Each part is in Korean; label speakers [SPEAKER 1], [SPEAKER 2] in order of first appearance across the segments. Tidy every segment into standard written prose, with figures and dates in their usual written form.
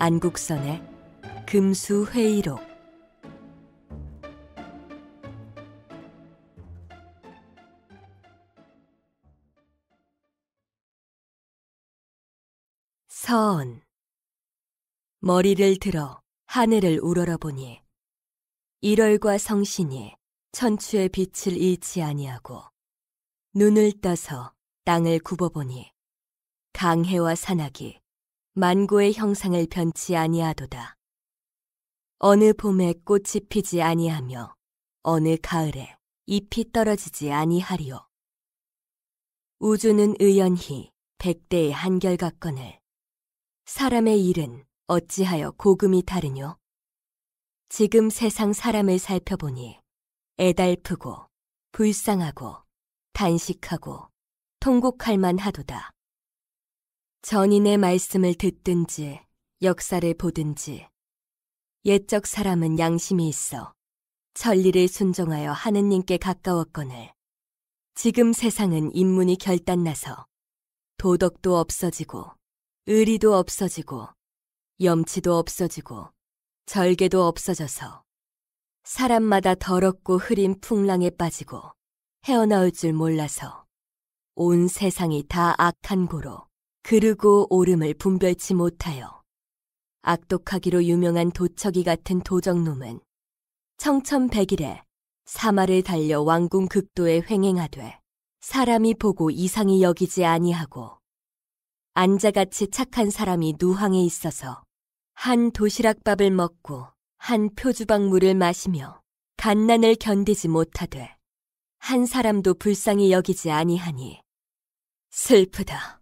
[SPEAKER 1] 안국선의 금수회의록. 서언. 머리를 들어 하늘을 우러러보니 1월과 성신이 천추의 빛을 잃지 아니하고, 눈을 떠서 땅을 굽어보니 강해와 산악이 만고의 형상을 변치 아니하도다. 어느 봄에 꽃이 피지 아니하며 어느 가을에 잎이 떨어지지 아니하리요. 우주는 의연히 100대의 한결같거늘 사람의 일은 어찌하여 고금이 다르뇨? 지금 세상 사람을 살펴보니 애달프고 불쌍하고 단식하고 통곡할 만하도다. 전인의 말씀을 듣든지 역사를 보든지 옛적 사람은 양심이 있어 천리를 순종하여 하느님께 가까웠거늘 지금 세상은 인문이 결단나서 도덕도 없어지고 의리도 없어지고 염치도 없어지고 절개도 없어져서 사람마다 더럽고 흐린 풍랑에 빠지고 헤어나올 줄 몰라서 온 세상이 다 악한 고로 그르고 옳음을 분별치 못하여 악독하기로 유명한 도척이 같은 도적놈은 청천백일에 사마를 달려 왕궁 극도에 횡행하되 사람이 보고 이상히 여기지 아니하고, 안자같이 착한 사람이 누항에 있어서 한 도시락밥을 먹고 한 표주박물을 마시며 갓난을 견디지 못하되 한 사람도 불쌍히 여기지 아니하니 슬프다.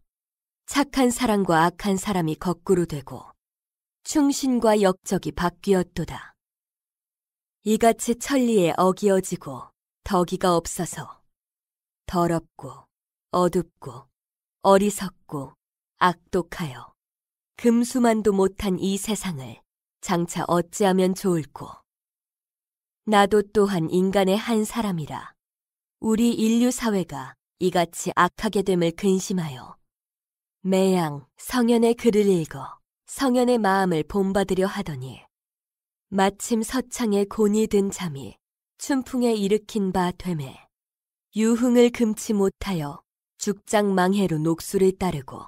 [SPEAKER 1] 착한 사람과 악한 사람이 거꾸로 되고 충신과 역적이 바뀌었도다. 이같이 천리에 어기어지고 덕이가 없어서 더럽고 어둡고 어리석고 악독하여 금수만도 못한 이 세상을 장차 어찌하면 좋을꼬. 나도 또한 인간의 한 사람이라 우리 인류 사회가 이같이 악하게 됨을 근심하여 매양 성현의 글을 읽어 성현의 마음을 본받으려 하더니 마침 서창에 곤이 든 잠이 춘풍에 일으킨 바 되매 유흥을 금치 못하여 죽장망해로 녹수를 따르고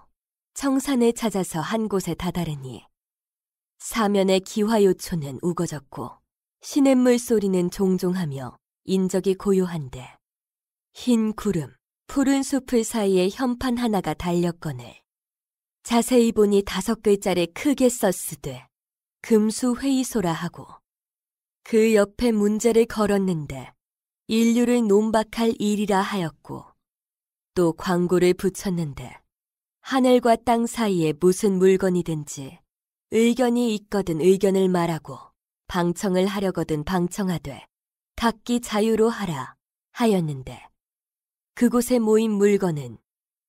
[SPEAKER 1] 청산을 찾아서 한 곳에 다다르니 사면의 기화요초는 우거졌고 시냇물 소리는 종종하며 인적이 고요한데 흰 구름, 푸른 숲을 사이에 현판 하나가 달렸거늘 자세히 보니 5글자를 크게 썼으되 금수회의소라 하고, 그 옆에 문제를 걸었는데 인류를 논박할 일이라 하였고, 또 광고를 붙였는데 하늘과 땅 사이에 무슨 물건이든지 의견이 있거든 의견을 말하고 방청을 하려거든 방청하되 각기 자유로 하라 하였는데, 그곳에 모인 물건은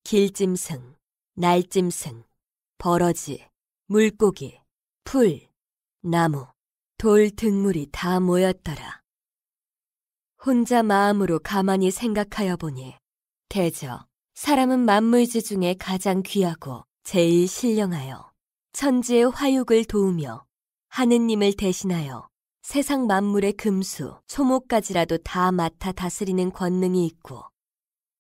[SPEAKER 1] 길짐승, 날짐승, 버러지, 물고기, 풀, 나무, 돌 등물이 다 모였더라. 혼자 마음으로 가만히 생각하여 보니 대저 사람은 만물지 중에 가장 귀하고 제일 신령하여 천지의 화육을 도우며 하느님을 대신하여 세상 만물의 금수, 초목까지라도 다 맡아 다스리는 권능이 있고,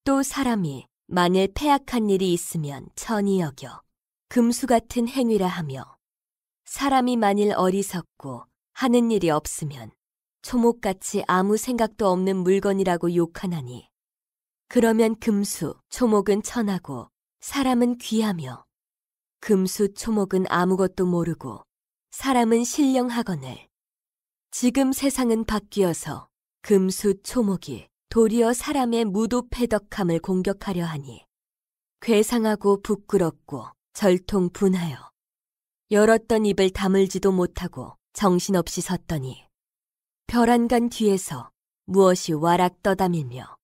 [SPEAKER 1] 또 사람이 만일 패악한 일이 있으면 천히 여겨 금수 같은 행위라 하며, 사람이 만일 어리석고 하는 일이 없으면 초목같이 아무 생각도 없는 물건이라고 욕하나니, 그러면 금수, 초목은 천하고 사람은 귀하며 금수, 초목은 아무것도 모르고 사람은 신령하거늘 지금 세상은 바뀌어서 금수, 초목이 도리어 사람의 무도패덕함을 공격하려 하니 괴상하고 부끄럽고 절통분하여 열었던 입을 다물지도 못하고 정신없이 섰더니 별안간 뒤에서 무엇이 와락 떠다밀며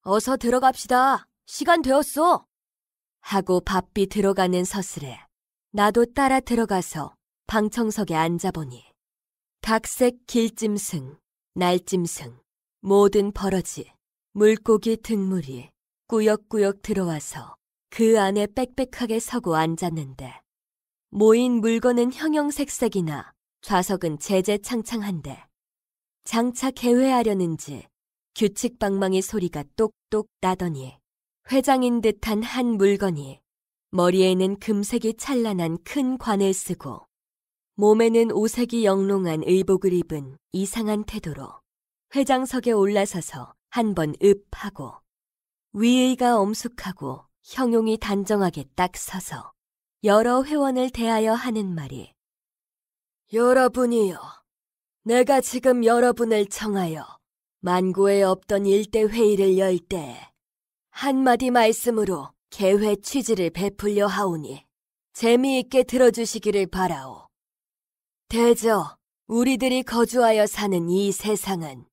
[SPEAKER 1] 어서 들어갑시다. 시간 되었소. 하고 바삐 들어가는 서슬에 나도 따라 들어가서 방청석에 앉아보니 각색 길짐승, 날짐승, 모든 버러지, 물고기 등물이 꾸역꾸역 들어와서 그 안에 빽빽하게 서고 앉았는데 모인 물건은 형형색색이나 좌석은 재재창창한데 장차 개회하려는지 규칙방망이 소리가 똑똑 나더니 회장인 듯한 한 물건이 머리에는 금색이 찬란한 큰 관을 쓰고 몸에는 오색이 영롱한 의복을 입은 이상한 태도로 회장석에 올라서서 한번 읍하고 위의가 엄숙하고 형용이 단정하게 딱 서서 여러 회원을 대하여 하는 말이 여러분이요. 내가 지금 여러분을 청하여 만고에 없던 일대 회의를 열 때 한마디 말씀으로 개회 취지를 베풀려 하오니 재미있게 들어주시기를 바라오. 대저 우리들이 거주하여 사는 이 세상은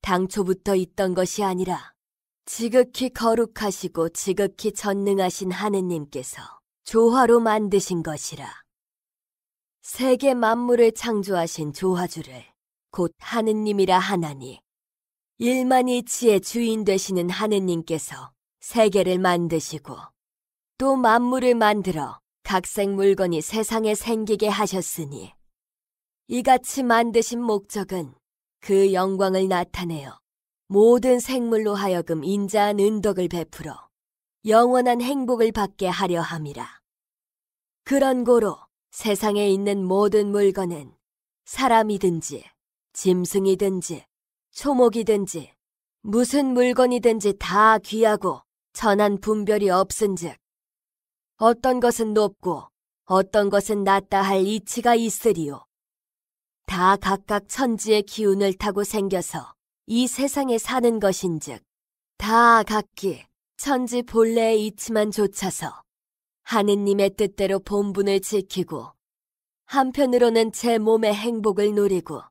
[SPEAKER 1] 당초부터 있던 것이 아니라 지극히 거룩하시고 지극히 전능하신 하느님께서 조화로 만드신 것이라. 세계 만물을 창조하신 조화주를 곧 하느님이라 하나니 일만이치의 주인 되시는 하느님께서 세계를 만드시고 또 만물을 만들어 각색 물건이 세상에 생기게 하셨으니 이같이 만드신 목적은 그 영광을 나타내어 모든 생물로 하여금 인자한 은덕을 베풀어 영원한 행복을 받게 하려 함이라. 그런 고로 세상에 있는 모든 물건은 사람이든지 짐승이든지 초목이든지 무슨 물건이든지 다 귀하고 천한 분별이 없은즉 어떤 것은 높고 어떤 것은 낮다 할 이치가 있으리요. 다 각각 천지의 기운을 타고 생겨서 이 세상에 사는 것인즉 다 각기 천지 본래의 이치만 좇아서 하느님의 뜻대로 본분을 지키고 한편으로는 제 몸의 행복을 누리고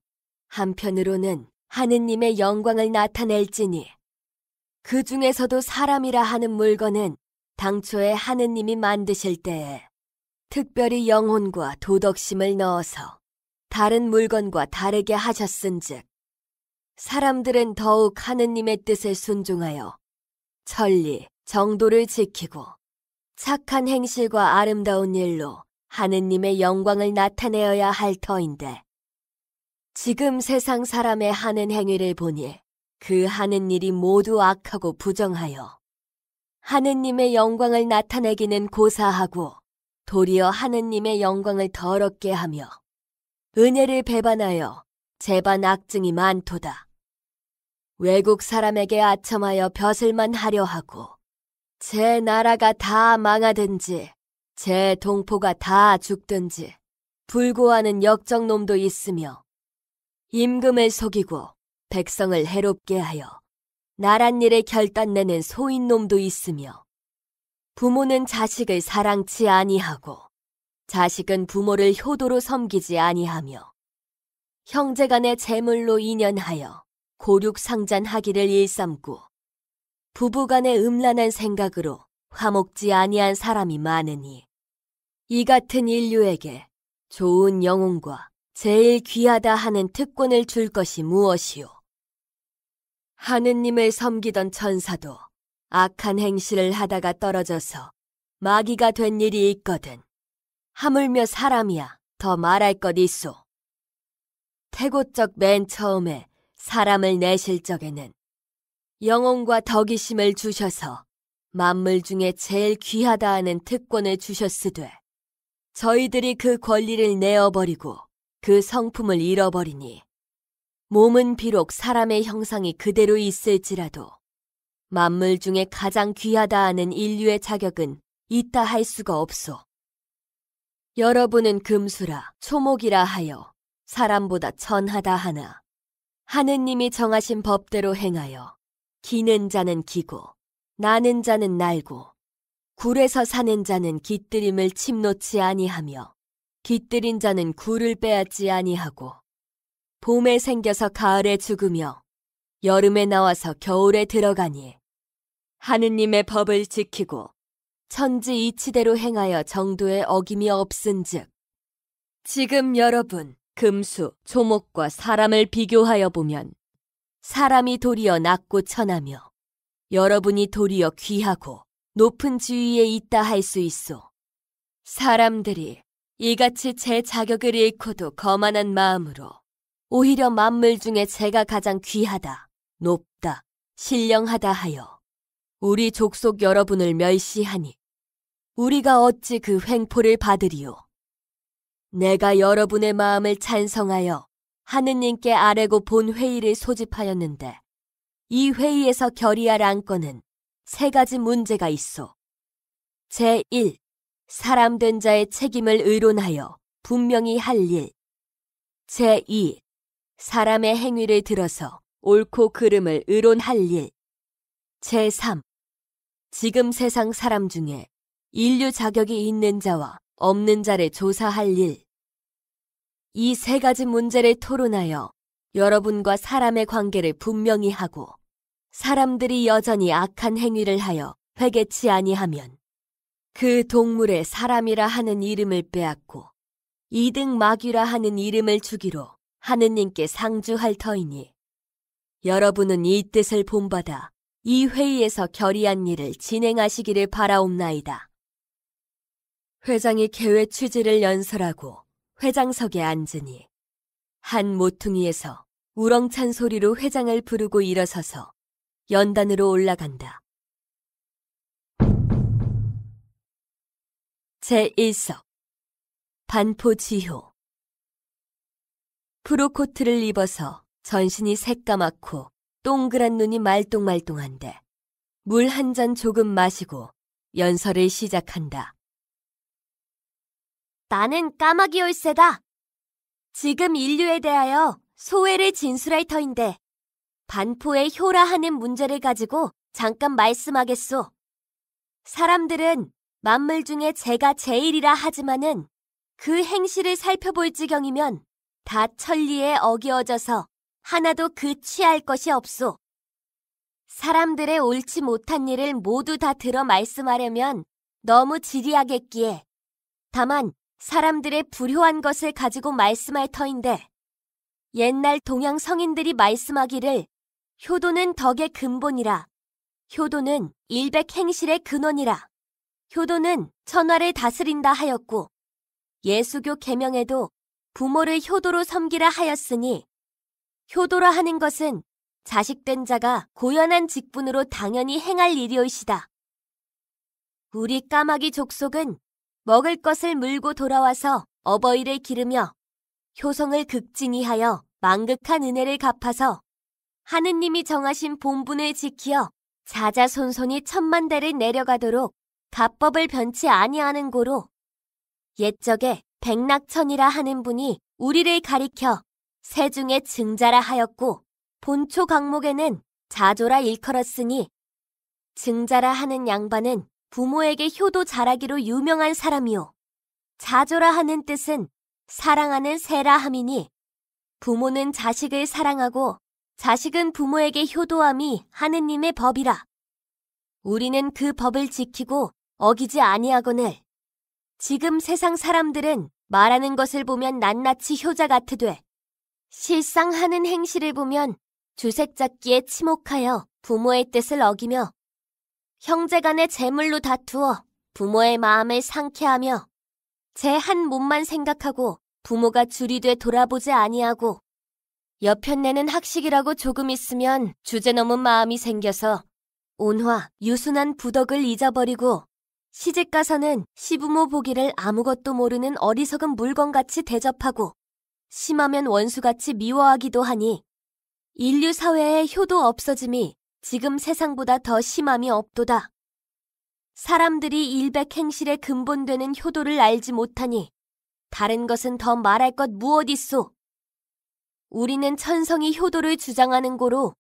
[SPEAKER 1] 한편으로는 하느님의 영광을 나타낼지니 그 중에서도 사람이라 하는 물건은 당초에 하느님이 만드실 때에 특별히 영혼과 도덕심을 넣어서 다른 물건과 다르게 하셨은즉 사람들은 더욱 하느님의 뜻을 순종하여 천리, 정도를 지키고 착한 행실과 아름다운 일로 하느님의 영광을 나타내어야 할 터인데 지금 세상 사람의 하는 행위를 보니 그 하는 일이 모두 악하고 부정하여 하느님의 영광을 나타내기는 고사하고 도리어 하느님의 영광을 더럽게 하며 은혜를 배반하여 재반 악증이 많도다. 외국 사람에게 아첨하여 벼슬만 하려 하고 제 나라가 다 망하든지 제 동포가 다 죽든지 불고하는 역적놈도 있으며 임금을 속이고 백성을 해롭게 하여 나란 일에 결단내는 소인놈도 있으며 부모는 자식을 사랑치 아니하고 자식은 부모를 효도로 섬기지 아니하며 형제간의 재물로 인연하여 고륙상잔하기를 일삼고 부부간의 음란한 생각으로 화목지 아니한 사람이 많으니 이 같은 인류에게 좋은 영혼과 제일 귀하다 하는 특권을 줄 것이 무엇이오? 하느님을 섬기던 천사도 악한 행실을 하다가 떨어져서 마귀가 된 일이 있거든. 하물며 사람이야 더 말할 것 있소. 태고적 맨 처음에 사람을 내실 적에는 영혼과 덕이심을 주셔서 만물 중에 제일 귀하다 하는 특권을 주셨으되 저희들이 그 권리를 내어버리고 그 성품을 잃어버리니 몸은 비록 사람의 형상이 그대로 있을지라도 만물 중에 가장 귀하다 하는 인류의 자격은 있다 할 수가 없소. 여러분은 금수라 초목이라 하여 사람보다 천하다 하나 하느님이 정하신 법대로 행하여 기는 자는 기고 나는 자는 날고 굴에서 사는 자는 깃들임을 침놓지 아니하며 깃들인 자는 굴을 빼앗지 아니하고 봄에 생겨서 가을에 죽으며 여름에 나와서 겨울에 들어가니 하느님의 법을 지키고 천지 이치대로 행하여 정도의 어김이 없은즉 지금 여러분 금수, 초목과 사람을 비교하여 보면 사람이 도리어 낮고 천하며 여러분이 도리어 귀하고 높은 지위에 있다 할 수 있소. 사람들이 이같이 제 자격을 잃고도 거만한 마음으로 오히려 만물 중에 제가 가장 귀하다, 높다, 신령하다 하여 우리 족속 여러분을 멸시하니 우리가 어찌 그 횡포를 받으리요. 내가 여러분의 마음을 찬성하여 하느님께 아뢰고 본 회의를 소집하였는데 이 회의에서 결의할 안건은 3가지 문제가 있어. 제1. 사람 된 자의 책임을 의론하여 분명히 할 일. 제2. 사람의 행위를 들어서 옳고 그름을 의론할 일. 제3. 지금 세상 사람 중에 인류 자격이 있는 자와 없는 자를 조사할 일. 이 3가지 문제를 토론하여 여러분과 사람의 관계를 분명히 하고 사람들이 여전히 악한 행위를 하여 회개치 아니하면 그 동물의 사람이라 하는 이름을 빼앗고 이등 마귀라 하는 이름을 주기로 하느님께 상주할 터이니 여러분은 이 뜻을 본받아 이 회의에서 결의한 일을 진행하시기를 바라옵나이다. 회장이 개회 취지를 연설하고 회장석에 앉으니 한 모퉁이에서 우렁찬 소리로 회장을 부르고 일어서서 연단으로 올라간다. 제1석 반포지효. 프로코트를 입어서 전신이 새까맣고 동그란 눈이 말똥말똥한데 물 한 잔 조금 마시고 연설을 시작한다. 나는 까마귀 올세다. 지금 인류에 대하여 소회를 진술할 터인데 반포의 효라 하는 문제를 가지고 잠깐 말씀하겠소. 사람들은 만물 중에 제가 제일이라 하지만은 그 행실을 살펴볼 지경이면 다 천리에 어기어져서 하나도 그 취할 것이 없소. 사람들의 옳지 못한 일을 모두 다 들어 말씀하려면 너무 지리하겠기에 다만 사람들의 불효한 것을 가지고 말씀할 터인데 옛날 동양 성인들이 말씀하기를 효도는 덕의 근본이라 효도는 일백 행실의 근원이라 효도는 천하를 다스린다 하였고 예수교 계명에도 부모를 효도로 섬기라 하였으니 효도라 하는 것은 자식된 자가 고연한 직분으로 당연히 행할 일이오시다. 우리 까마귀 족속은 먹을 것을 물고 돌아와서 어버이를 기르며 효성을 극진히하여 만극한 은혜를 갚아서 하느님이 정하신 본분을 지키어 자자손손이 천만대를 내려가도록 가법을 변치 아니하는 고로 옛적에 백낙천이라 하는 분이 우리를 가리켜 세중에 증자라 하였고 본초 강목에는 자조라 일컬었으니 증자라 하는 양반은 부모에게 효도 잘하기로 유명한 사람이요. 자조라 하는 뜻은 사랑하는 새라 함이니 부모는 자식을 사랑하고 자식은 부모에게 효도함이 하느님의 법이라. 우리는 그 법을 지키고 어기지 아니하거늘 지금 세상 사람들은 말하는 것을 보면 낱낱이 효자 같으되 실상 하는 행실을 보면 주색잡기에 치목하여 부모의 뜻을 어기며 형제간의 재물로 다투어 부모의 마음을 상쾌하며 제 한 몸만 생각하고 부모가 줄이 돼 돌아보지 아니하고 여편네는 학식이라고 조금 있으면 주제넘은 마음이 생겨서 온화, 유순한 부덕을 잊어버리고 시집가서는 시부모 보기를 아무것도 모르는 어리석은 물건같이 대접하고 심하면 원수같이 미워하기도 하니 인류 사회의 효도 없어짐이 지금 세상보다 더 심함이 없도다. 사람들이 일백 행실의 근본되는 효도를 알지 못하니 다른 것은 더 말할 것 무엇 있소. 우리는 천성이 효도를 주장하는 고로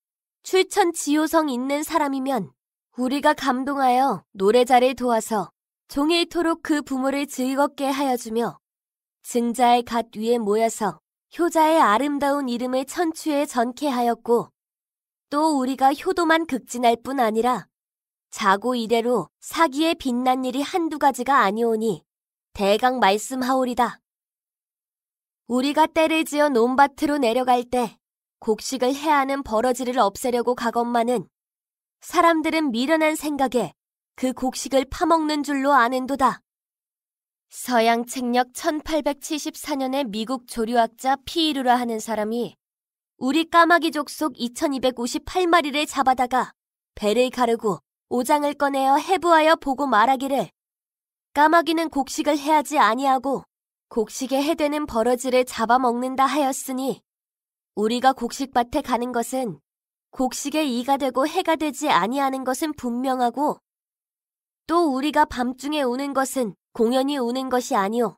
[SPEAKER 1] 출천지효성 있는 사람이면 우리가 감동하여 노래자를 도와서 종일토록 그 부모를 즐겁게 하여주며 증자의 갓 위에 모여서 효자의 아름다운 이름을 천추에 전케 하였고 또 우리가 효도만 극진할 뿐 아니라 자고 이래로 사기에 빛난 일이 한두 가지가 아니오니 대강 말씀하오리다. 우리가 때를 지어 논밭으로 내려갈 때 곡식을 해하는 버러지를 없애려고 가건만은 사람들은 미련한 생각에 그 곡식을 파먹는 줄로 아는도다. 서양 책력 1874년에 미국 조류학자 피이루라 하는 사람이 우리 까마귀 족속 2258마리를 잡아다가 배를 가르고 오장을 꺼내어 해부하여 보고 말하기를 까마귀는 곡식을 해하지 아니하고 곡식에 해되는 버러지를 잡아먹는다 하였으니 우리가 곡식밭에 가는 것은 곡식에 이가 되고 해가 되지 아니하는 것은 분명하고 또 우리가 밤중에 우는 것은 공연히 우는 것이 아니오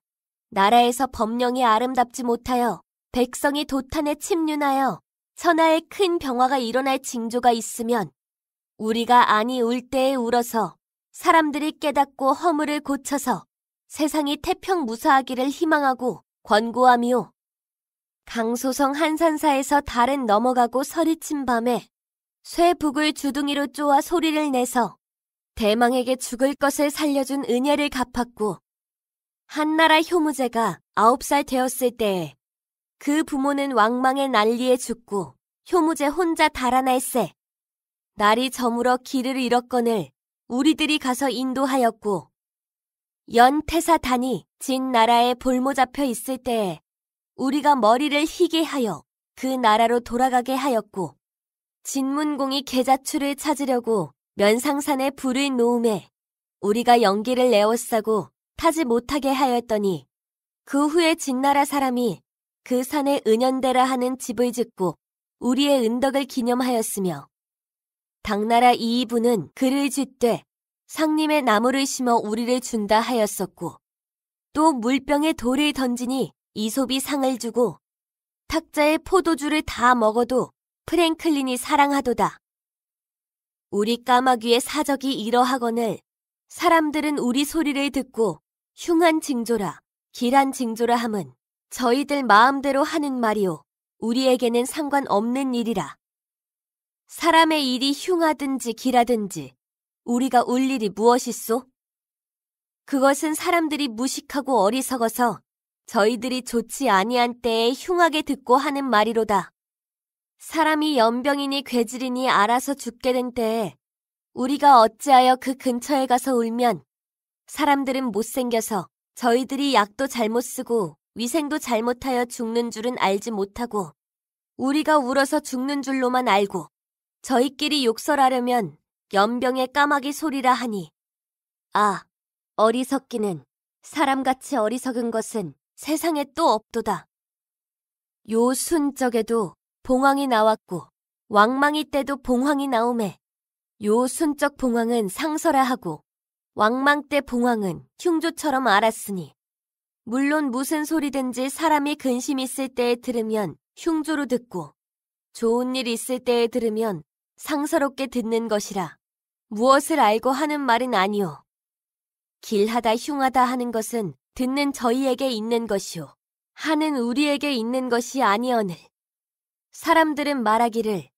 [SPEAKER 1] 나라에서 법령이 아름답지 못하여 백성이 도탄에 침륜하여 천하에 큰 병화가 일어날 징조가 있으면 우리가 아니 울 때에 울어서 사람들이 깨닫고 허물을 고쳐서 세상이 태평무사하기를 희망하고 권고하미오. 강소성 한산사에서 달은 넘어가고 서리 친 밤에 쇠북을 주둥이로 쪼아 소리를 내서 대망에게 죽을 것을 살려준 은혜를 갚았고 한나라 효무제가 9살 되었을 때에 그 부모는 왕망의 난리에 죽고 효무제 혼자 달아날세 날이 저물어 길을 잃었거늘 우리들이 가서 인도하였고 연태사단이 진나라에 볼모 잡혀 있을 때에 우리가 머리를 희게 하여 그 나라로 돌아가게 하였고 진문공이 계자추를 찾으려고 면상산에 불을 놓음에 우리가 연기를 내어싸고 타지 못하게 하였더니 그 후에 진나라 사람이 그 산에 은연대라 하는 집을 짓고 우리의 은덕을 기념하였으며 당나라 이이부는 그를 쥐되 상림의 나무를 심어 우리를 준다 하였었고 또 물병에 돌을 던지니 이솝이 상을 주고 탁자의 포도주를 다 먹어도 프랭클린이 사랑하도다. 우리 까마귀의 사적이 이러하거늘 사람들은 우리 소리를 듣고 흉한 징조라 길한 징조라 함은 저희들 마음대로 하는 말이오 우리에게는 상관없는 일이라. 사람의 일이 흉하든지 길하든지 우리가 울 일이 무엇이소? 그것은 사람들이 무식하고 어리석어서 저희들이 좋지 아니한 때에 흉하게 듣고 하는 말이로다. 사람이 연병이니 괴질이니 알아서 죽게 된 때에 우리가 어찌하여 그 근처에 가서 울면 사람들은 못생겨서 저희들이 약도 잘못 쓰고 위생도 잘못하여 죽는 줄은 알지 못하고 우리가 울어서 죽는 줄로만 알고 저희끼리 욕설하려면 연병의 까마귀 소리라 하니 아, 어리석기는 사람같이 어리석은 것은 세상에 또 없도다. 요 순적에도 봉황이 나왔고 왕망이 때도 봉황이 나오매 요 순적 봉황은 상설하 하고 왕망 때 봉황은 흉조처럼 알았으니 물론 무슨 소리든지 사람이 근심 있을 때에 들으면 흉조로 듣고 좋은 일 있을 때에 들으면 상서롭게 듣는 것이라 무엇을 알고 하는 말은 아니오. 길하다 흉하다 하는 것은 듣는 저희에게 있는 것이오. 하는 우리에게 있는 것이 아니오늘. 사람들은 말하기를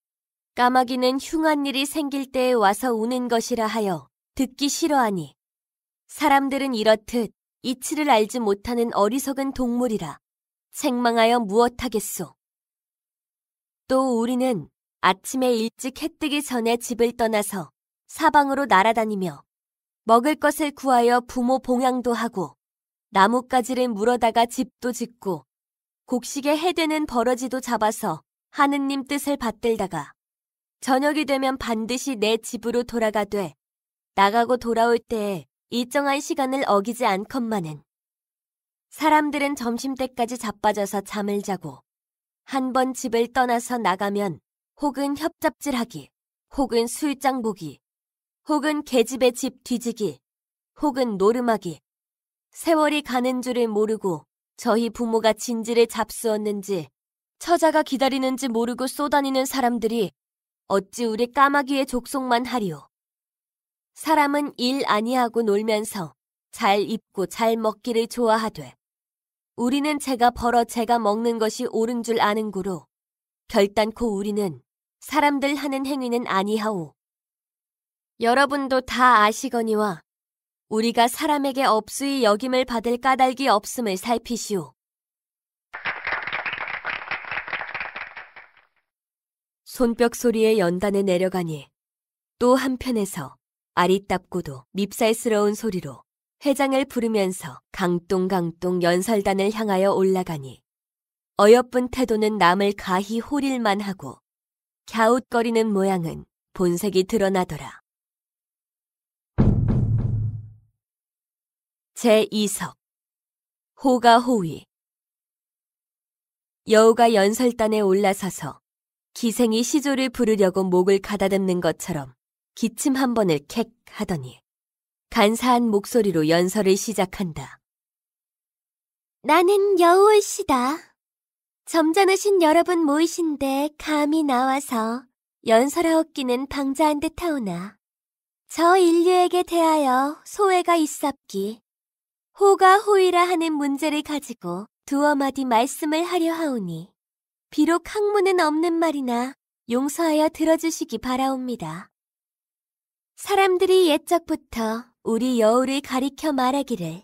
[SPEAKER 1] 까마귀는 흉한 일이 생길 때에 와서 우는 것이라 하여 듣기 싫어하니 사람들은 이렇듯 이치를 알지 못하는 어리석은 동물이라 책망하여 무엇하겠소. 또 우리는 아침에 일찍 해 뜨기 전에 집을 떠나서 사방으로 날아다니며 먹을 것을 구하여 부모 봉양도 하고 나뭇가지를 물어다가 집도 짓고 곡식에 해되는 버러지도 잡아서 하느님 뜻을 받들다가 저녁이 되면 반드시 내 집으로 돌아가되 나가고 돌아올 때에 일정한 시간을 어기지 않건만은 사람들은 점심때까지 자빠져서 잠을 자고 한 번 집을 떠나서 나가면 혹은 협잡질하기, 혹은 술장 보기, 혹은 계집의 집 뒤지기, 혹은 노름하기, 세월이 가는 줄을 모르고 저희 부모가 진지를 잡수었는지 처자가 기다리는지 모르고 쏘다니는 사람들이 어찌 우리 까마귀의 족속만 하리오. 사람은 일 아니하고 놀면서 잘 입고 잘 먹기를 좋아하되 우리는 제가 벌어 제가 먹는 것이 옳은 줄 아는 고로 결단코 우리는 사람들 하는 행위는 아니하오. 여러분도 다 아시거니와 우리가 사람에게 업수히 여김을 받을 까닭이 없음을 살피시오. 손뼉 소리에 연단에 내려가니 또 한편에서 아리답고도 밉살스러운 소리로 회장을 부르면서 강똥강똥 연설단을 향하여 올라가니 어여쁜 태도는 남을 가히 호릴만 하고 갸웃거리는 모양은 본색이 드러나더라. 제2석 호가 호위. 여우가 연설단에 올라서서 기생이 시조를 부르려고 목을 가다듬는 것처럼 기침 한 번을 캑 하더니 간사한 목소리로 연설을 시작한다. 나는 여우올시다. 점잖으신 여러분 모이신데 감히 나와서 연설하옵기는 방자한 듯하오나 저 인류에게 대하여 소회가 있sap기 호가 호위라 하는 문제를 가지고 두어 마디 말씀을 하려 하오니 비록 학문은 없는 말이나 용서하여 들어주시기 바라옵니다. 사람들이 옛적부터 우리 여우를 가리켜 말하기를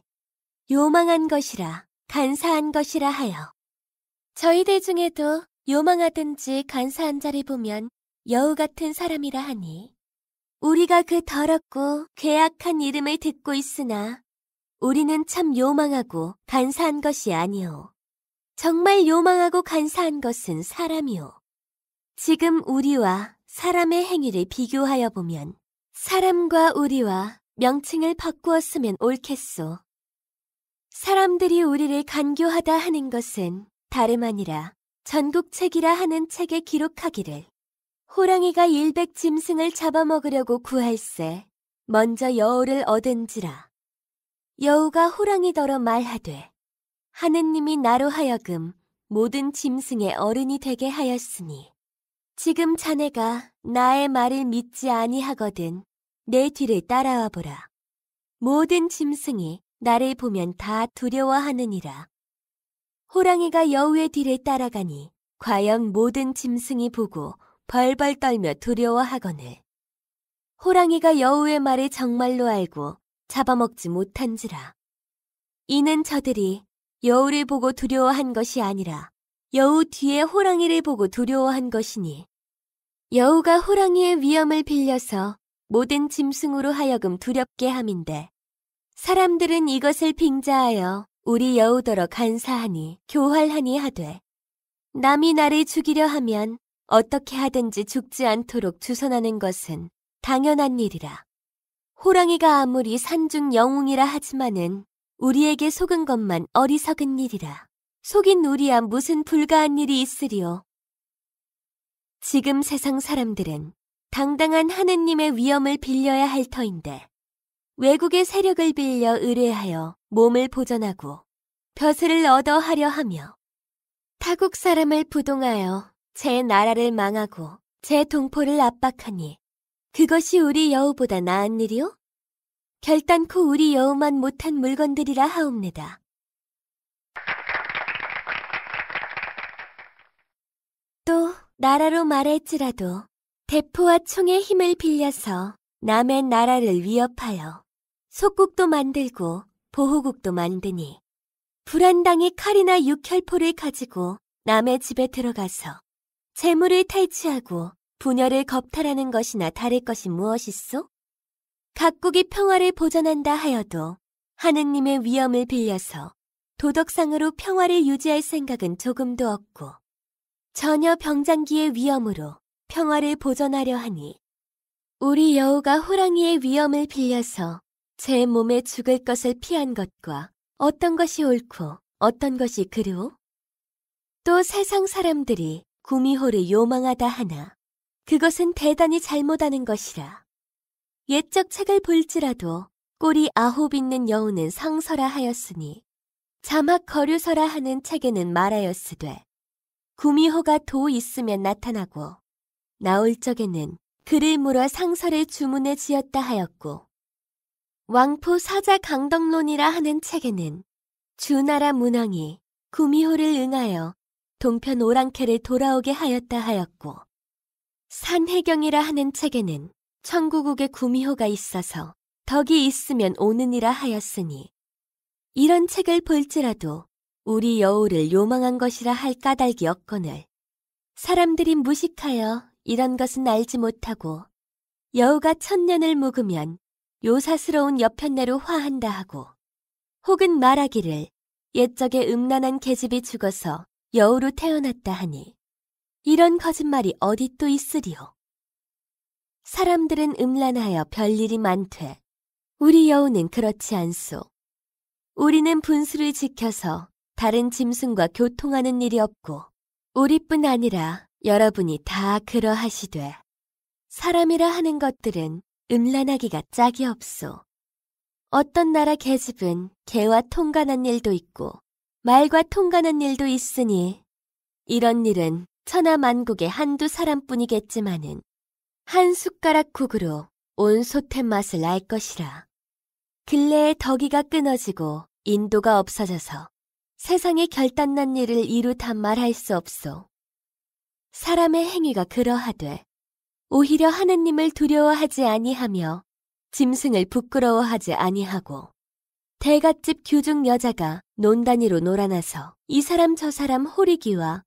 [SPEAKER 1] 요망한 것이라 간사한 것이라 하여 저희들 중에도 요망하든지 간사한 자를 보면 여우 같은 사람이라 하니 우리가 그 더럽고 괴악한 이름을 듣고 있으나 우리는 참 요망하고 간사한 것이 아니오. 정말 요망하고 간사한 것은 사람이오. 지금 우리와 사람의 행위를 비교하여 보면 사람과 우리와 명칭을 바꾸었으면 옳겠소. 사람들이 우리를 간교하다 하는 것은 다름 아니라 전국책이라 하는 책에 기록하기를 호랑이가 일백 짐승을 잡아먹으려고 구할세 먼저 여우를 얻은지라. 여우가 호랑이더러 말하되 하느님이 나로 하여금 모든 짐승의 어른이 되게 하였으니 지금 자네가 나의 말을 믿지 아니하거든 내 뒤를 따라와 보라. 모든 짐승이 나를 보면 다 두려워하느니라. 호랑이가 여우의 뒤를 따라가니 과연 모든 짐승이 보고 벌벌 떨며 두려워하거늘 호랑이가 여우의 말을 정말로 알고 잡아먹지 못한지라. 이는 저들이 여우를 보고 두려워한 것이 아니라 여우 뒤에 호랑이를 보고 두려워한 것이니 여우가 호랑이의 위엄을 빌려서 모든 짐승으로 하여금 두렵게 함인데 사람들은 이것을 빙자하여 우리 여우더러 간사하니 교활하니 하되 남이 나를 죽이려 하면 어떻게 하든지 죽지 않도록 주선하는 것은 당연한 일이라. 호랑이가 아무리 산중 영웅이라 하지만은 우리에게 속은 것만 어리석은 일이라. 속인 우리야 무슨 불가한 일이 있으리요. 지금 세상 사람들은 당당한 하느님의 위엄을 빌려야 할 터인데 외국의 세력을 빌려 의뢰하여 몸을 보전하고 벼슬을 얻어 하려 하며 타국 사람을 부동하여 제 나라를 망하고 제 동포를 압박하니 그것이 우리 여우보다 나은 일이요? 결단코 우리 여우만 못한 물건들이라 하옵니다. 또 나라로 말할지라도 대포와 총의 힘을 빌려서 남의 나라를 위협하여 속국도 만들고 보호국도 만드니 불안당이 칼이나 육혈포를 가지고 남의 집에 들어가서 재물을 탈취하고 분열을 겁탈하는 것이나 다를 것이 무엇이소? 각국이 평화를 보전한다 하여도 하느님의 위엄을 빌려서 도덕상으로 평화를 유지할 생각은 조금도 없고 전혀 병장기의 위엄으로 평화를 보전하려 하니 우리 여우가 호랑이의 위엄을 빌려서 제 몸에 죽을 것을 피한 것과 어떤 것이 옳고 어떤 것이 그르오? 또 세상 사람들이 구미호를 요망하다 하나 그것은 대단히 잘못하는 것이라. 옛적 책을 볼지라도 꼬리 9 있는 여우는 상서라 하였으니 자막 거류서라 하는 책에는 말하였으되 구미호가 도 있으면 나타나고 나올 적에는 그를 물어 상서를 주문에 지었다 하였고 왕포 사자 강덕론이라 하는 책에는 주나라 문왕이 구미호를 응하여 동편 오랑캐를 돌아오게 하였다 하였고 산해경이라 하는 책에는 천구국에 구미호가 있어서 덕이 있으면 오느니라 하였으니 이런 책을 볼지라도 우리 여우를 요망한 것이라 할 까닭이 없거늘 사람들이 무식하여 이런 것은 알지 못하고 여우가 1000년을 묵으면 요사스러운 여편네로 화한다 하고, 혹은 말하기를 옛적에 음란한 계집이 죽어서 여우로 태어났다 하니 이런 거짓말이 어디 또 있으리요. 사람들은 음란하여 별일이 많되 우리 여우는 그렇지 않소. 우리는 분수를 지켜서 다른 짐승과 교통하는 일이 없고 우리뿐 아니라 여러분이 다 그러하시되 사람이라 하는 것들은 음란하기가 짝이 없소. 어떤 나라 계집은 개와 통간한 일도 있고 말과 통간한 일도 있으니 이런 일은 천하만국의 한두 사람뿐이겠지만은 한 숟가락 국으로 온 솥의 맛을 알 것이라. 근래에 덕이가 끊어지고 인도가 없어져서 세상에 결단난 일을 이루다 말할 수 없소. 사람의 행위가 그러하되 오히려 하느님을 두려워하지 아니하며 짐승을 부끄러워하지 아니하고 대갓집 규중 여자가 논단위로 놀아나서 이 사람 저 사람 호리기와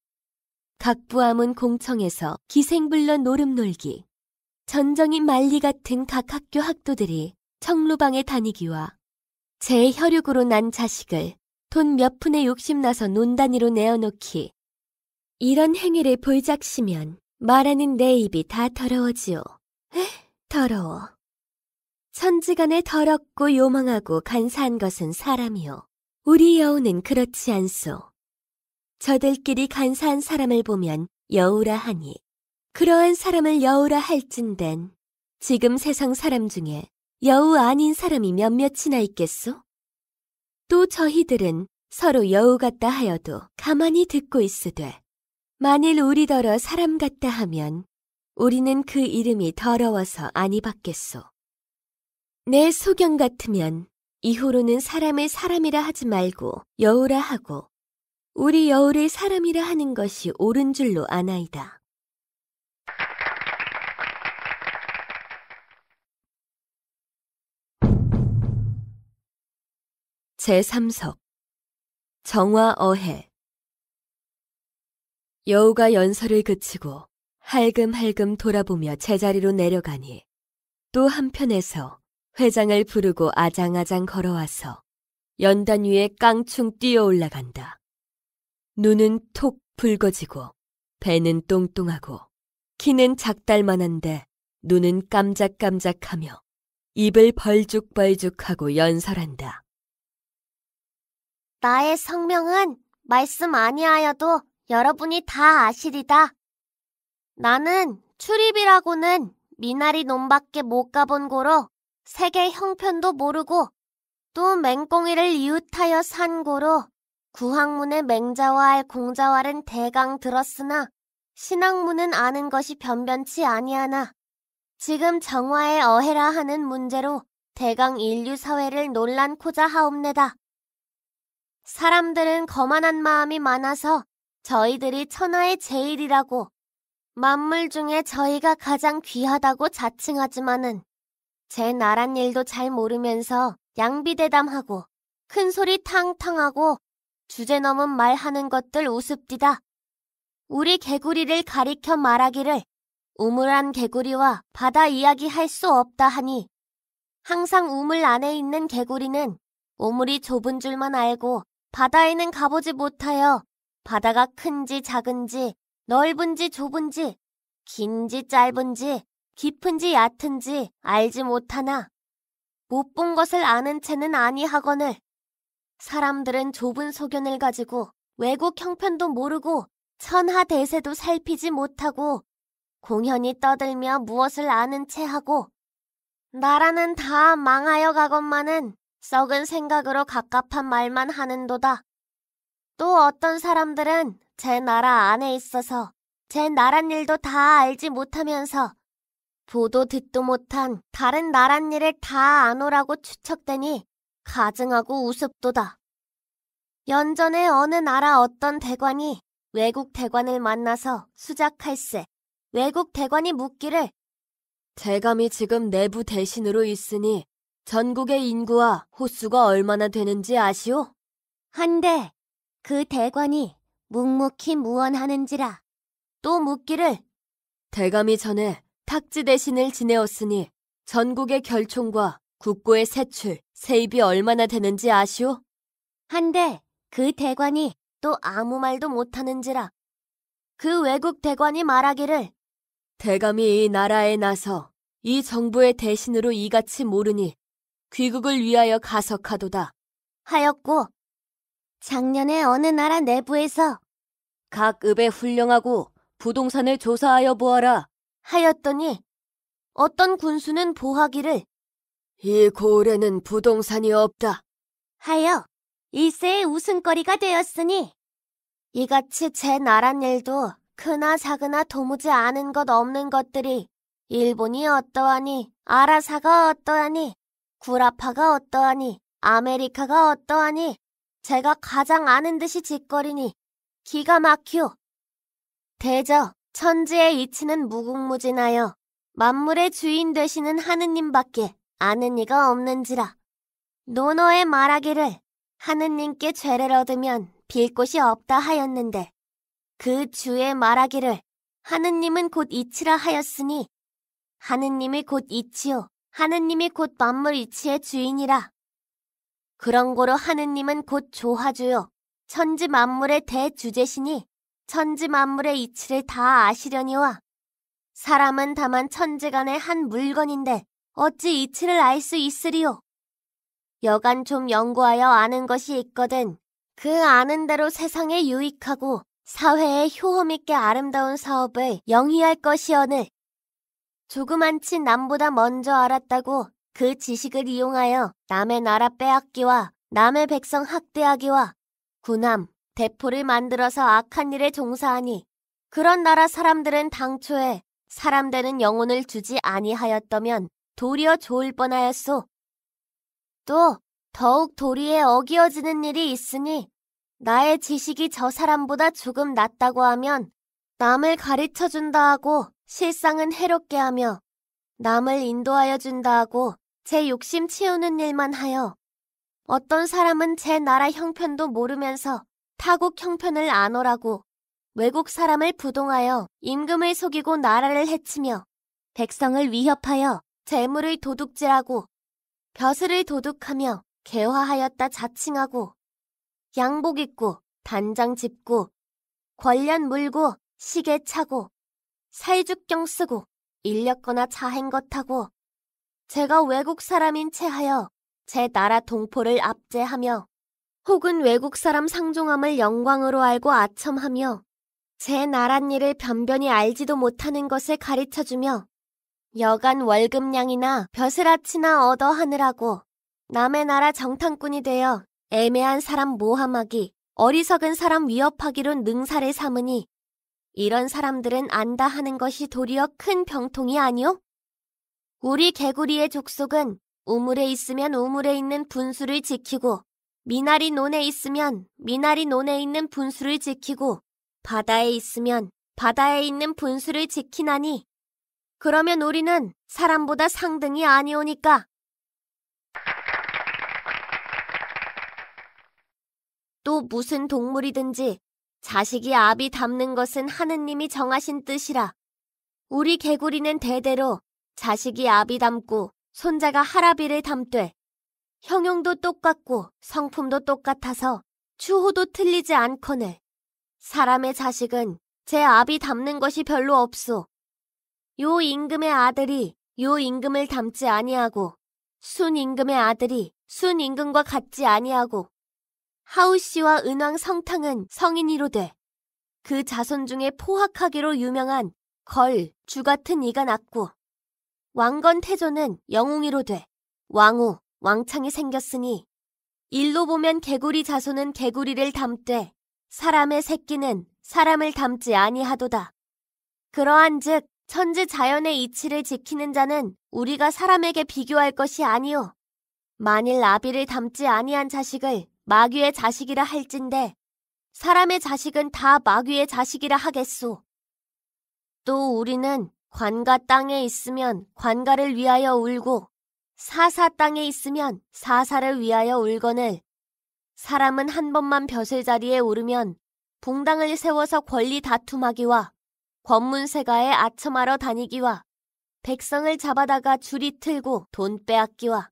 [SPEAKER 1] 각부하문 공청에서 기생불러 노름놀기, 전정이 말리 같은 각 학교 학도들이 청루방에 다니기와 제 혈육으로 난 자식을 돈 몇 푼에 욕심나서 논단위로 내어놓기, 이런 행위를 볼작시면 말하는 내 입이 다 더러워지오. 더러워. 천지간에 더럽고 요망하고 간사한 것은 사람이요. 우리 여우는 그렇지 않소. 저들끼리 간사한 사람을 보면 여우라 하니 그러한 사람을 여우라 할진된 지금 세상 사람 중에 여우 아닌 사람이 몇몇이나 있겠소? 또 저희들은 서로 여우 같다 하여도 가만히 듣고 있으되 만일 우리더러 사람 같다 하면 우리는 그 이름이 더러워서 아니 받겠소. 내 소경 같으면 이후로는 사람을 사람이라 하지 말고 여우라 하고 우리 여우를 사람이라 하는 것이 옳은 줄로 아나이다. 제3석 정화어해. 여우가 연설을 그치고 할금할금 돌아보며 제자리로 내려가니 또 한편에서 회장을 부르고 아장아장 걸어와서 연단 위에 깡충 뛰어 올라간다. 눈은 톡 붉어지고 배는 똥똥하고 키는 작달만한데 눈은 깜작깜작하며 입을 벌죽벌죽하고 연설한다.
[SPEAKER 2] 나의 성명은 말씀 아니하여도 여러분이 다 아시리다. 나는 출입이라고는 미나리 논밖에 못 가본 고로 세계 형편도 모르고 또 맹꽁이를 이웃하여 산 고로 구학문의 맹자와할 공자왈은 대강 들었으나 신학문은 아는 것이 변변치 아니하나 지금 정화의 어해라 하는 문제로 대강 인류사회를 논란코자 하옵내다. 사람들은 거만한 마음이 많아서 저희들이 천하의 제일이라고 만물 중에 저희가 가장 귀하다고 자칭하지만은 제 나란 일도 잘 모르면서 양비대담하고 큰소리 탕탕하고 주제넘은 말하는 것들 우습디다. 우리 개구리를 가리켜 말하기를 우물한 개구리와 바다 이야기할 수 없다 하니 항상 우물 안에 있는 개구리는 우물이 좁은 줄만 알고 바다에는 가보지 못하여 바다가 큰지 작은지 넓은지 좁은지 긴지 짧은지 깊은지 얕은지 알지 못하나 못 본 것을 아는 채는 아니하거늘 사람들은 좁은 소견을 가지고 외국 형편도 모르고 천하대세도 살피지 못하고 공연히 떠들며 무엇을 아는 채하고 나라는 다 망하여 가건만은 썩은 생각으로 갑갑한 말만 하는도다. 또 어떤 사람들은 제 나라 안에 있어서 제 나란 일도 다 알지 못하면서 보도 듣도 못한 다른 나란 일을 다 아노라고 추측되니 가증하고 우습도다. 연전에 어느 나라 어떤 대관이 외국 대관을 만나서 수작할세 외국 대관이 묻기를
[SPEAKER 1] 대감이 지금 내부 대신으로 있으니 전국의 인구와 호수가 얼마나 되는지 아시오?
[SPEAKER 2] 한데 그 대관이 묵묵히 무언하는지라. 또 묻기를
[SPEAKER 1] 대감이 전에 탁지 대신을 지내었으니 전국의 결총과 국고의 세출, 세입이 얼마나 되는지 아시오?
[SPEAKER 2] 한데 그 대관이 또 아무 말도 못하는지라. 그 외국 대관이 말하기를
[SPEAKER 1] 대감이 이 나라에 나서 이 정부의 대신으로 이같이 모르니 귀국을 위하여 가석하도다.
[SPEAKER 2] 하였고, 작년에 어느 나라 내부에서
[SPEAKER 1] 각 읍에 훈령하고 부동산을 조사하여 보아라.
[SPEAKER 2] 하였더니 어떤 군수는 보하기를
[SPEAKER 1] 이 고을에는 부동산이 없다.
[SPEAKER 2] 하여 일세의 웃음거리가 되었으니 이같이 제 나란 일도 크나 작으나 도무지 아는 것 없는 것들이 일본이 어떠하니, 아라사가 어떠하니, 구라파가 어떠하니, 아메리카가 어떠하니 제가 가장 아는 듯이 짓거리니 기가 막히오. 대저 천지의 이치는 무궁무진하여 만물의 주인 되시는 하느님밖에 아는 이가 없는지라. 노노의 말하기를 하느님께 죄를 얻으면 빌 곳이 없다 하였는데 그 주의 말하기를 하느님은 곧 이치라 하였으니 하느님이 곧 이치요 하느님이 곧 만물 이치의 주인이라. 그런고로 하느님은 곧 조화주요 천지 만물의 대주제시니 천지 만물의 이치를 다 아시려니와 사람은 다만 천지간의 한 물건인데 어찌 이치를 알 수 있으리요. 여간 좀 연구하여 아는 것이 있거든 그 아는 대로 세상에 유익하고 사회에 효험 있게 아름다운 사업을 영위할 것이오늘 조그만치 남보다 먼저 알았다고 그 지식을 이용하여 남의 나라 빼앗기와 남의 백성 학대하기와 군함, 대포를 만들어서 악한 일에 종사하니 그런 나라 사람들은 당초에 사람 되는 영혼을 주지 아니하였더면 도리어 좋을 뻔하였소. 또 더욱 도리에 어기어지는 일이 있으니 나의 지식이 저 사람보다 조금 낫다고 하면 남을 가르쳐준다 하고 실상은 해롭게 하며 남을 인도하여 준다 하고 제 욕심 채우는 일만 하여 어떤 사람은 제 나라 형편도 모르면서 타국 형편을 아노라고 외국 사람을 부동하여 임금을 속이고 나라를 해치며 백성을 위협하여 재물을 도둑질하고 벼슬을 도둑하며 개화하였다 자칭하고 양복 입고 단장 짚고 권련 물고 시계 차고 살죽경 쓰고 일렸거나 자행것하고 제가 외국 사람인 채 하여 제 나라 동포를 압제하며 혹은 외국 사람 상종함을 영광으로 알고 아첨하며 제 나란 일을 변변히 알지도 못하는 것을 가르쳐주며 여간 월급량이나 벼슬아치나 얻어 하느라고 남의 나라 정탐꾼이 되어 애매한 사람 모함하기, 어리석은 사람 위협하기로 능사를 삼으니 이런 사람들은 안다 하는 것이 도리어 큰 병통이 아니오? 우리 개구리의 족속은 우물에 있으면 우물에 있는 분수를 지키고 미나리 논에 있으면 미나리 논에 있는 분수를 지키고 바다에 있으면 바다에 있는 분수를 지키나니 그러면 우리는 사람보다 상등이 아니오니까. 또 무슨 동물이든지 자식이 압이 담는 것은 하느님이 정하신 뜻이라. 우리 개구리는 대대로 자식이 압이 담고 손자가 하라비를 담되 형용도 똑같고 성품도 똑같아서 추호도 틀리지 않거늘 사람의 자식은 제 압이 담는 것이 별로 없소. 요 임금의 아들이 요 임금을 닮지 아니하고 순 임금의 아들이 순 임금과 같지 아니하고 하우씨와 은왕 성탕은 성인이로되 그 자손 중에 포학하기로 유명한 걸, 주 같은 이가 낳고 왕건 태조는 영웅이로되 왕후, 왕창이 생겼으니 일로 보면 개구리 자손은 개구리를 닮되 사람의 새끼는 사람을 닮지 아니하도다. 그러한즉 천지 자연의 이치를 지키는 자는 우리가 사람에게 비교할 것이 아니오. 만일 아비를 닮지 아니한 자식을 마귀의 자식이라 할진대 사람의 자식은 다 마귀의 자식이라 하겠소. 또 우리는 관가 땅에 있으면 관가를 위하여 울고 사사 땅에 있으면 사사를 위하여 울거늘 사람은 한 번만 벼슬 자리에 오르면 붕당을 세워서 권리 다툼하기와 권문세가에 아첨하러 다니기와 백성을 잡아다가 줄이 틀고 돈 빼앗기와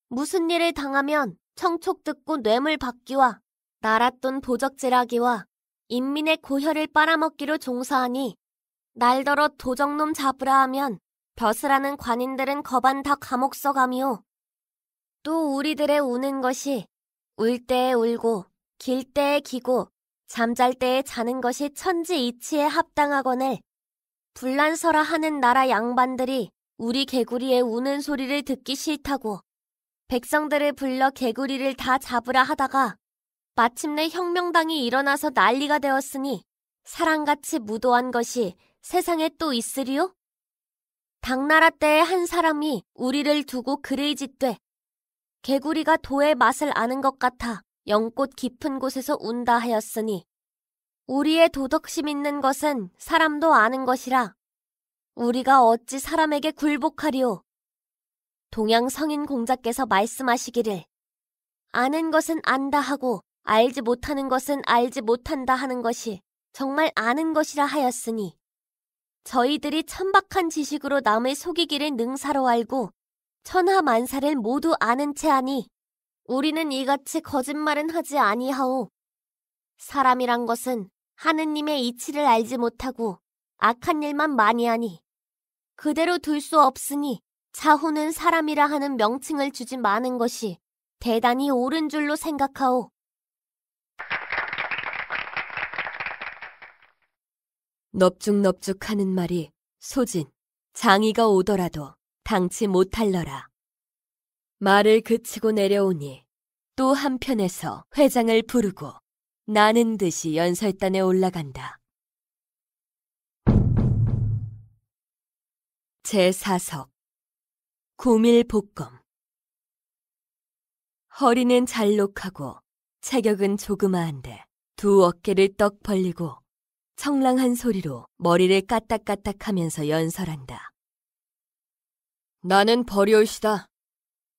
[SPEAKER 2] 무슨 일을 당하면 청촉 듣고 뇌물 받기와 날았돈 도적질하기와 인민의 고혈을 빨아먹기로 종사하니 날더러 도적놈 잡으라 하면 벼슬하는 관인들은 거반 다 감옥서 가미오. 또 우리들의 우는 것이 울 때에 울고 길 때에 기고 잠잘 때에 자는 것이 천지이치에 합당하거늘 불란서라 하는 나라 양반들이 우리 개구리의 우는 소리를 듣기 싫다고 백성들을 불러 개구리를 다 잡으라 하다가 마침내 혁명당이 일어나서 난리가 되었으니 사랑같이 무도한 것이 세상에 또 있으리요? 당나라 때의 한 사람이 우리를 두고 그를 짓되 개구리가 도의 맛을 아는 것 같아 연꽃 깊은 곳에서 운다 하였으니 우리의 도덕심 있는 것은 사람도 아는 것이라 우리가 어찌 사람에게 굴복하리오. 동양 성인 공자께서 말씀하시기를 아는 것은 안다 하고 알지 못하는 것은 알지 못한다 하는 것이 정말 아는 것이라 하였으니 저희들이 천박한 지식으로 남을 속이기를 능사로 알고 천하만사를 모두 아는 채 하니 우리는 이같이 거짓말은 하지 아니하오. 사람이란 것은 하느님의 이치를 알지 못하고 악한 일만 많이 하니 그대로 둘 수 없으니 자후는 사람이라 하는 명칭을 주지 마는 것이 대단히 옳은 줄로 생각하오.
[SPEAKER 1] 넙죽넙죽하는 말이 소진, 장이가 오더라도 당치 못할러라. 말을 그치고 내려오니 또 한편에서 회장을 부르고 나는 듯이 연설단에 올라간다. 제4석 구밀복검. 허리는 잘록하고 체격은 조그마한데 두 어깨를 떡 벌리고 청랑한 소리로 머리를 까딱까딱하면서 연설한다. 나는 버리올시다.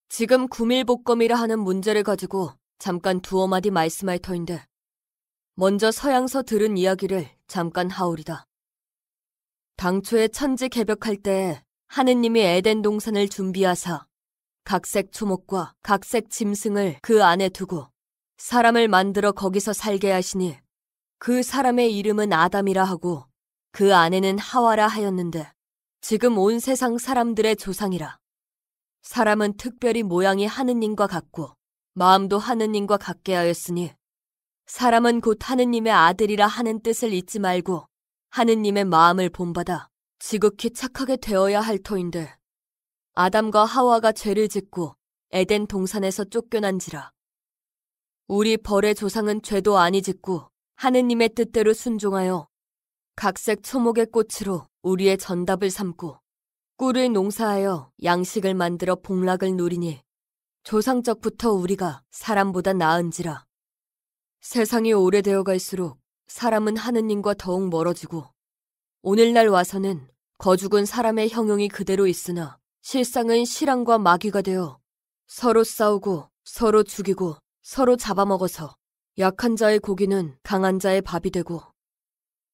[SPEAKER 1] 지금 구밀복검이라 하는 문제를 가지고 잠깐 두어 마디 말씀할 터인데 먼저 서양서 들은 이야기를 잠깐 하오리다. 당초에 천지 개벽할 때 하느님이 에덴 동산을 준비하사 각색 초목과 각색 짐승을 그 안에 두고 사람을 만들어 거기서 살게 하시니 그 사람의 이름은 아담이라 하고 그 아내는 하와라 하였는데 지금 온 세상 사람들의 조상이라. 사람은 특별히 모양이 하느님과 같고 마음도 하느님과 같게 하였으니 사람은 곧 하느님의 아들이라 하는 뜻을 잊지 말고 하느님의 마음을 본받아 지극히 착하게 되어야 할 터인데 아담과 하와가 죄를 짓고 에덴 동산에서 쫓겨난지라. 우리 벌의 조상은 죄도 아니 짓고 하느님의 뜻대로 순종하여 각색 초목의 꽃으로 우리의 전답을 삼고 꿀을 농사하여 양식을 만들어 복락을 누리니 조상적부터 우리가 사람보다 나은지라. 세상이 오래되어 갈수록 사람은 하느님과 더욱 멀어지고 오늘날 와서는 거죽은 사람의 형용이 그대로 있으나 실상은 실랑과 마귀가 되어 서로 싸우고 서로 죽이고 서로 잡아먹어서 약한 자의 고기는 강한 자의 밥이 되고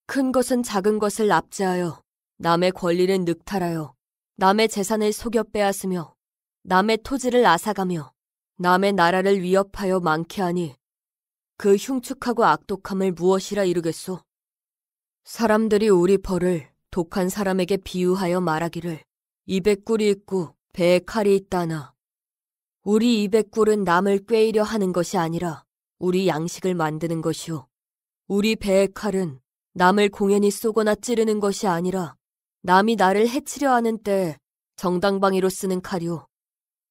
[SPEAKER 1] 큰 것은 작은 것을 압제하여 남의 권리를 늑탈하여 남의 재산을 속여 빼앗으며 남의 토지를 앗아가며 남의 나라를 위협하여 많게 하니 그 흉측하고 악독함을 무엇이라 이루겠소? 사람들이 우리 벌을 독한 사람에게 비유하여 말하기를 입에 꿀이 있고 배에 칼이 있다나 우리 입에 꿀은 남을 꾀이려 하는 것이 아니라 우리 양식을 만드는 것이요. 우리 배의 칼은 남을 공연히 쏘거나 찌르는 것이 아니라 남이 나를 해치려 하는 때에 정당방위로 쓰는 칼이요.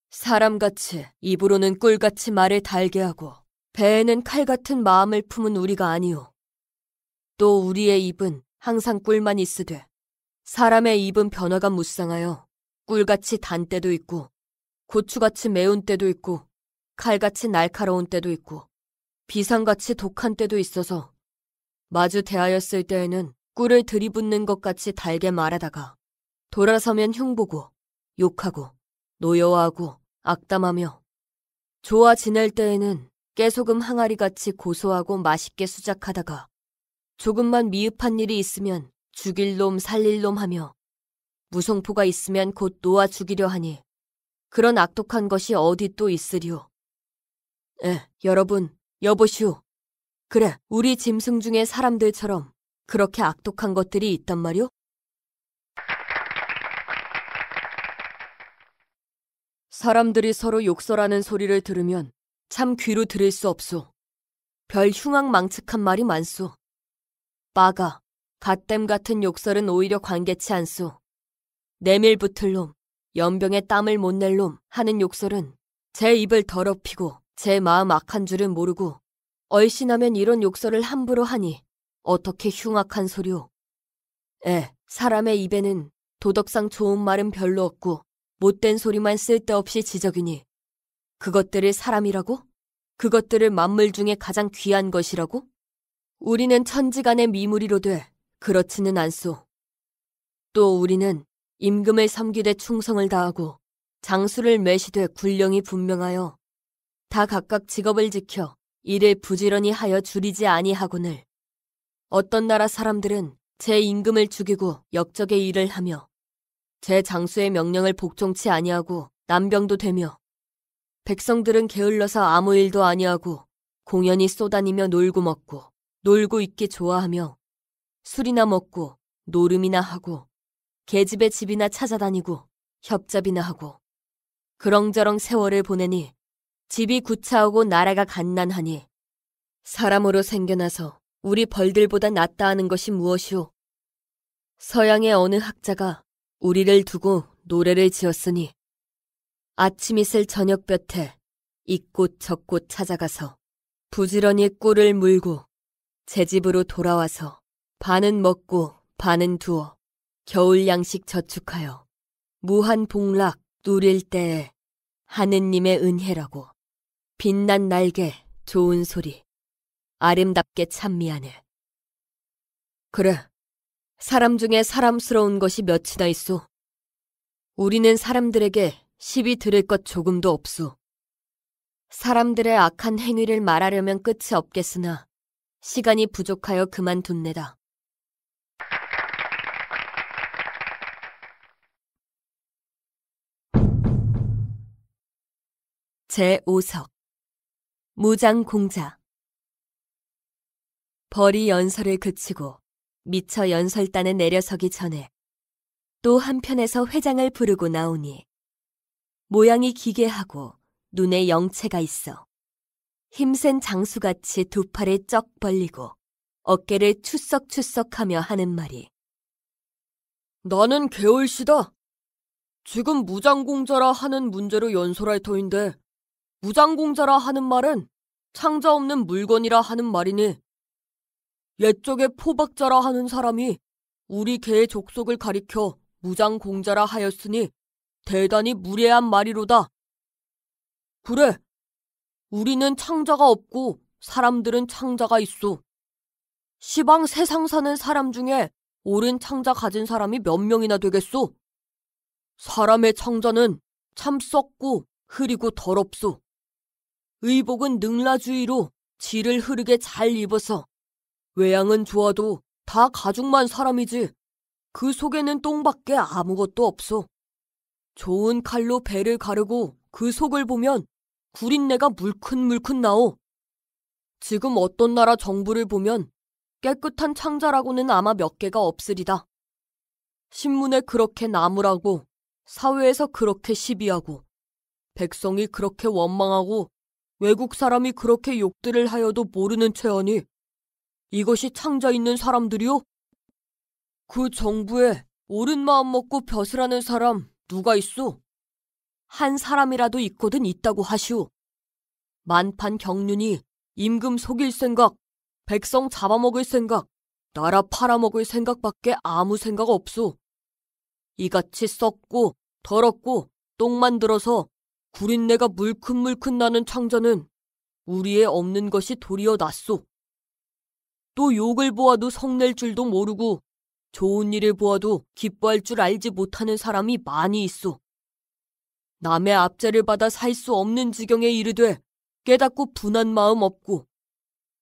[SPEAKER 1] 사람같이 입으로는 꿀같이 말을 달게 하고 배에는 칼같은 마음을 품은 우리가 아니요. 또 우리의 입은 항상 꿀만 있으되 사람의 입은 변화가 무쌍하여 꿀같이 단 때도 있고 고추같이 매운 때도 있고 칼같이 날카로운 때도 있고 비상같이 독한 때도 있어서 마주 대하였을 때에는 꿀을 들이붓는 것 같이 달게 말하다가 돌아서면 흉보고 욕하고 노여워하고 악담하며 좋아 지낼 때에는 깨소금 항아리같이 고소하고 맛있게 수작하다가 조금만 미흡한 일이 있으면 죽일 놈 살릴 놈 하며 무송포가 있으면 곧 놓아 죽이려 하니 그런 악독한 것이 어디 또 있으리오. 여러분, 여보시오. 그래, 우리 짐승 중의 사람들처럼 그렇게 악독한 것들이 있단 말이오? 사람들이 서로 욕설하는 소리를 들으면 참 귀로 들을 수 없소. 별 흉악망측한 말이 많소. 빠가, 갓댐 같은 욕설은 오히려 관계치 않소. 내밀붙을 놈, 연병에 땀을 못 낼 놈 하는 욕설은 제 입을 더럽히고 제 마음 악한 줄을 모르고 얼씬하면 이런 욕설을 함부로 하니 어떻게 흉악한 소리오. 사람의 입에는 도덕상 좋은 말은 별로 없고 못된 소리만 쓸데없이 지적이니 그것들을 사람이라고? 그것들을 만물 중에 가장 귀한 것이라고? 우리는 천지간의 미물이로되 그렇지는 않소. 또 우리는 임금을 섬기되 충성을 다하고 장수를 매시되 군령이 분명하여 다 각각 직업을 지켜 일을 부지런히 하여 줄이지 아니하거늘 어떤 나라 사람들은 제 임금을 죽이고 역적의 일을 하며 제 장수의 명령을 복종치 아니하고 남병도 되며 백성들은 게을러서 아무 일도 아니하고 공연히 쏘다니며 놀고 먹고 놀고 있기 좋아하며 술이나 먹고 노름이나 하고 계집의 집이나 찾아다니고 협잡이나 하고 그렁저렁 세월을 보내니 집이 구차하고 나라가 갓난하니 사람으로 생겨나서 우리 벌들보다 낫다 하는 것이 무엇이오? 서양의 어느 학자가 우리를 두고 노래를 지었으니 아침 이슬 저녁볕에 이곳 저곳 찾아가서 부지런히 꿀을 물고 제 집으로 돌아와서 반은 먹고 반은 두어 겨울 양식 저축하여 무한 복락 누릴 때에 하느님의 은혜라고 빛난 날개 좋은 소리 아름답게 찬미하네. 그래, 사람 중에 사람스러운 것이 몇이나 있소. 우리는 사람들에게 시비 들을 것 조금도 없소. 사람들의 악한 행위를 말하려면 끝이 없겠으나 시간이 부족하여 그만둔네다. 제5석 무장공자. 벌이 연설을 그치고 미처 연설단에 내려서기 전에 또 한편에서 회장을 부르고 나오니 모양이 기괴하고 눈에 영체가 있어 힘센 장수같이 두 팔을 쩍 벌리고 어깨를 추석추석하며 하는 말이 나는 개월시다. 지금 무장공자라 하는 문제로 연설할 터인데 무장공자라 하는 말은 창자 없는 물건이라 하는 말이니 옛적에 포박자라 하는 사람이 우리 개의 족속을 가리켜 무장공자라 하였으니 대단히 무례한 말이로다. 그래, 우리는 창자가 없고 사람들은 창자가 있소. 시방 세상 사는 사람 중에 옳은 창자 가진 사람이 몇 명이나 되겠소? 사람의 창자는 참 썩고 흐리고 더럽소. 의복은 능라주의로 질을 흐르게 잘 입어서 외양은 좋아도 다 가죽만 사람이지 그 속에는 똥밖에 아무것도 없소. 좋은 칼로 배를 가르고 그 속을 보면 구린내가 물큰물큰 나오. 지금 어떤 나라 정부를 보면 깨끗한 창자라고는 아마 몇 개가 없으리다. 신문에 그렇게 나무라고 사회에서 그렇게 시비하고 백성이 그렇게 원망하고 외국 사람이 그렇게 욕들을 하여도 모르는 채하니 이것이 창자 있는 사람들이요? 그 정부에 옳은 마음 먹고 벼슬하는 사람 누가 있소? 한 사람이라도 있거든 있다고 하시오. 만판 경륜이 임금 속일 생각, 백성 잡아먹을 생각, 나라 팔아먹을 생각밖에 아무 생각 없소. 이같이 썩고 더럽고 똥만 들어서 구린내가 물큰물큰 나는 창자는 우리의 없는 것이 도리어 낫소. 또 욕을 보아도 성낼 줄도 모르고 좋은 일을 보아도 기뻐할 줄 알지 못하는 사람이 많이 있소. 남의 압제를 받아 살 수 없는 지경에 이르되 깨닫고 분한 마음 없고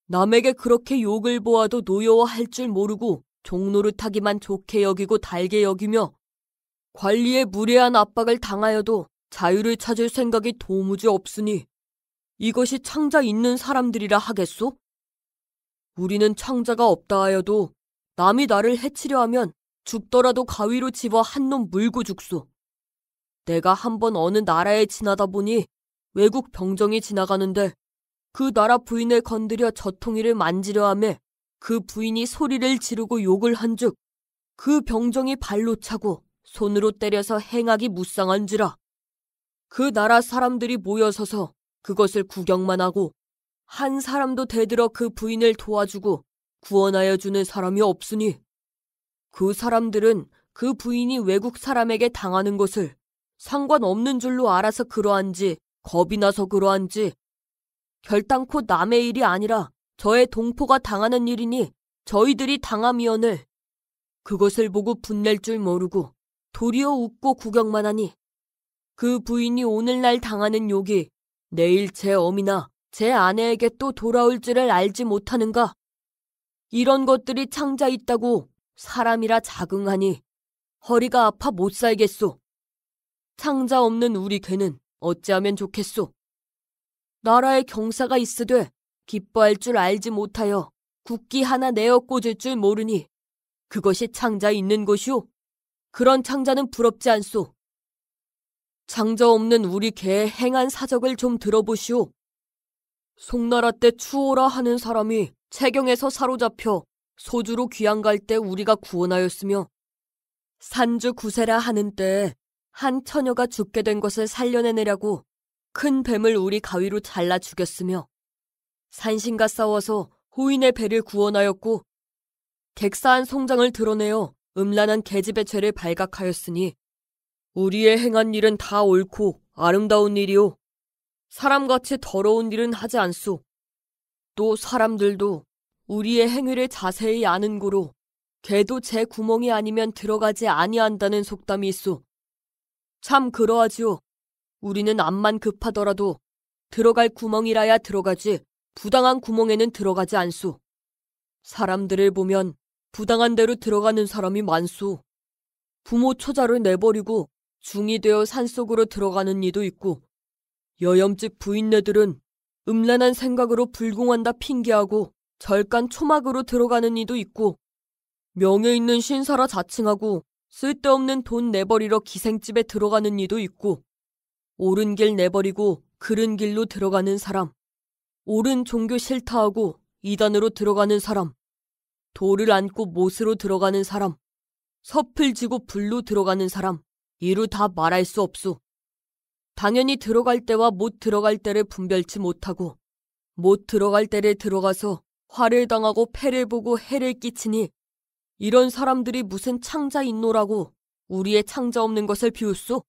[SPEAKER 1] 남에게 그렇게 욕을 보아도 노여워할 줄 모르고 종노릇하기만 좋게 여기고 달게 여기며 관리에 무례한 압박을 당하여도 자유를 찾을 생각이 도무지 없으니 이것이 창자 있는 사람들이라 하겠소? 우리는 창자가 없다 하여도 남이 나를 해치려 하면 죽더라도 가위로 집어 한 놈 물고 죽소. 내가 한번 어느 나라에 지나다 보니 외국 병정이 지나가는데 그 나라 부인을 건드려 젖통이를 만지려 하며 그 부인이 소리를 지르고 욕을 한즉 그 병정이 발로 차고 손으로 때려서 행하기 무쌍한지라. 그 나라 사람들이 모여서서 그것을 구경만 하고 한 사람도 대들어 그 부인을 도와주고 구원하여 주는 사람이 없으니 그 사람들은 그 부인이 외국 사람에게 당하는 것을 상관없는 줄로 알아서 그러한지 겁이 나서 그러한지 결단코 남의 일이 아니라 저의 동포가 당하는 일이니 저희들이 당함이언을 그것을 보고 분낼 줄 모르고 도리어 웃고 구경만 하니 그 부인이 오늘날 당하는 욕이 내일 제 어미나 제 아내에게 또 돌아올 줄을 알지 못하는가? 이런 것들이 창자 있다고 사람이라 자긍하니 허리가 아파 못 살겠소. 창자 없는 우리 괴는 어찌하면 좋겠소. 나라에 경사가 있으되 기뻐할 줄 알지 못하여 국기 하나 내어 꽂을 줄 모르니 그것이 창자 있는 것이오. 그런 창자는 부럽지 않소. 창자 없는 우리 개의 행한 사적을 좀 들어보시오. 송나라 때 추호라 하는 사람이 채경에서 사로잡혀 소주로 귀양 갈 때 우리가 구원하였으며 산주 구세라 하는 때에 한 처녀가 죽게 된 것을 살려내느라고 큰 뱀을 우리 가위로 잘라 죽였으며 산신과 싸워서 호인의 배를 구원하였고 객사한 송장을 드러내어 음란한 계집의 죄를 발각하였으니 우리의 행한 일은 다 옳고 아름다운 일이오. 사람같이 더러운 일은 하지 않소. 또 사람들도 우리의 행위를 자세히 아는 고로 개도 제 구멍이 아니면 들어가지 아니한다는 속담이 있소. 참 그러하지요. 우리는 암만 급하더라도 들어갈 구멍이라야 들어가지 부당한 구멍에는 들어가지 않소. 사람들을 보면 부당한 대로 들어가는 사람이 많소. 부모 초자를 내버리고 중이 되어 산속으로 들어가는 이도 있고 여염집 부인네들은 음란한 생각으로 불공한다 핑계하고 절간 초막으로 들어가는 이도 있고 명예 있는 신사라 자칭하고 쓸데없는 돈 내버리러 기생집에 들어가는 이도 있고 옳은 길 내버리고 그른 길로 들어가는 사람, 옳은 종교 싫다 하고 이단으로 들어가는 사람, 돌을 안고 못으로 들어가는 사람, 섭을 지고 불로 들어가는 사람, 이루 다 말할 수 없소. 당연히 들어갈 때와 못 들어갈 때를 분별치 못하고 못 들어갈 때를 들어가서 화를 당하고 패를 보고 해를 끼치니 이런 사람들이 무슨 창자 있노라고 우리의 창자 없는 것을 비웃소?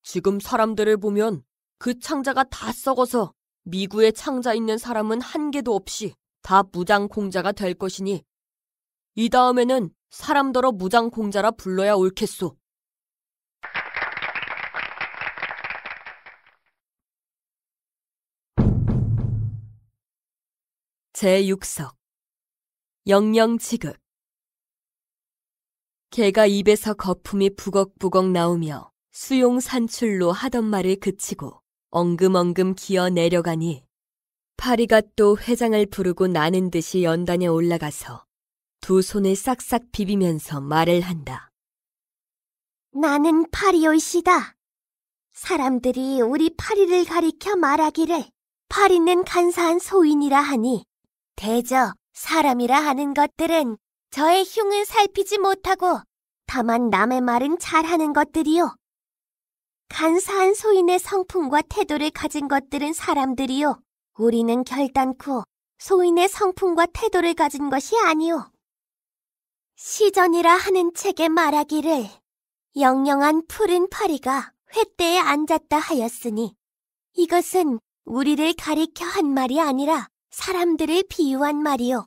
[SPEAKER 1] 지금 사람들을 보면 그 창자가 다 썩어서 미구에 창자 있는 사람은 한 개도 없이 다 무장공자가 될 것이니 이 다음에는 사람더러 무장공자라 불러야 옳겠소. 제6석 영영지극. 개가 입에서 거품이 부걱부걱 나오며 수용 산출로 하던 말을 그치고 엉금엉금 기어 내려가니 파리가 또 회장을 부르고 나는 듯이 연단에 올라가서 두 손을 싹싹 비비면서 말을 한다.
[SPEAKER 2] 나는 파리올시다. 사람들이 우리 파리를 가리켜 말하기를 파리는 간사한 소인이라 하니 대저 사람이라 하는 것들은 저의 흉을 살피지 못하고 다만 남의 말은 잘하는 것들이요. 간사한 소인의 성품과 태도를 가진 것들은 사람들이요. 우리는 결단코 소인의 성품과 태도를 가진 것이 아니오. 시전이라 하는 책에 말하기를 영영한 푸른 파리가 횃대에 앉았다 하였으니 이것은 우리를 가리켜 한 말이 아니라 사람들을 비유한 말이요.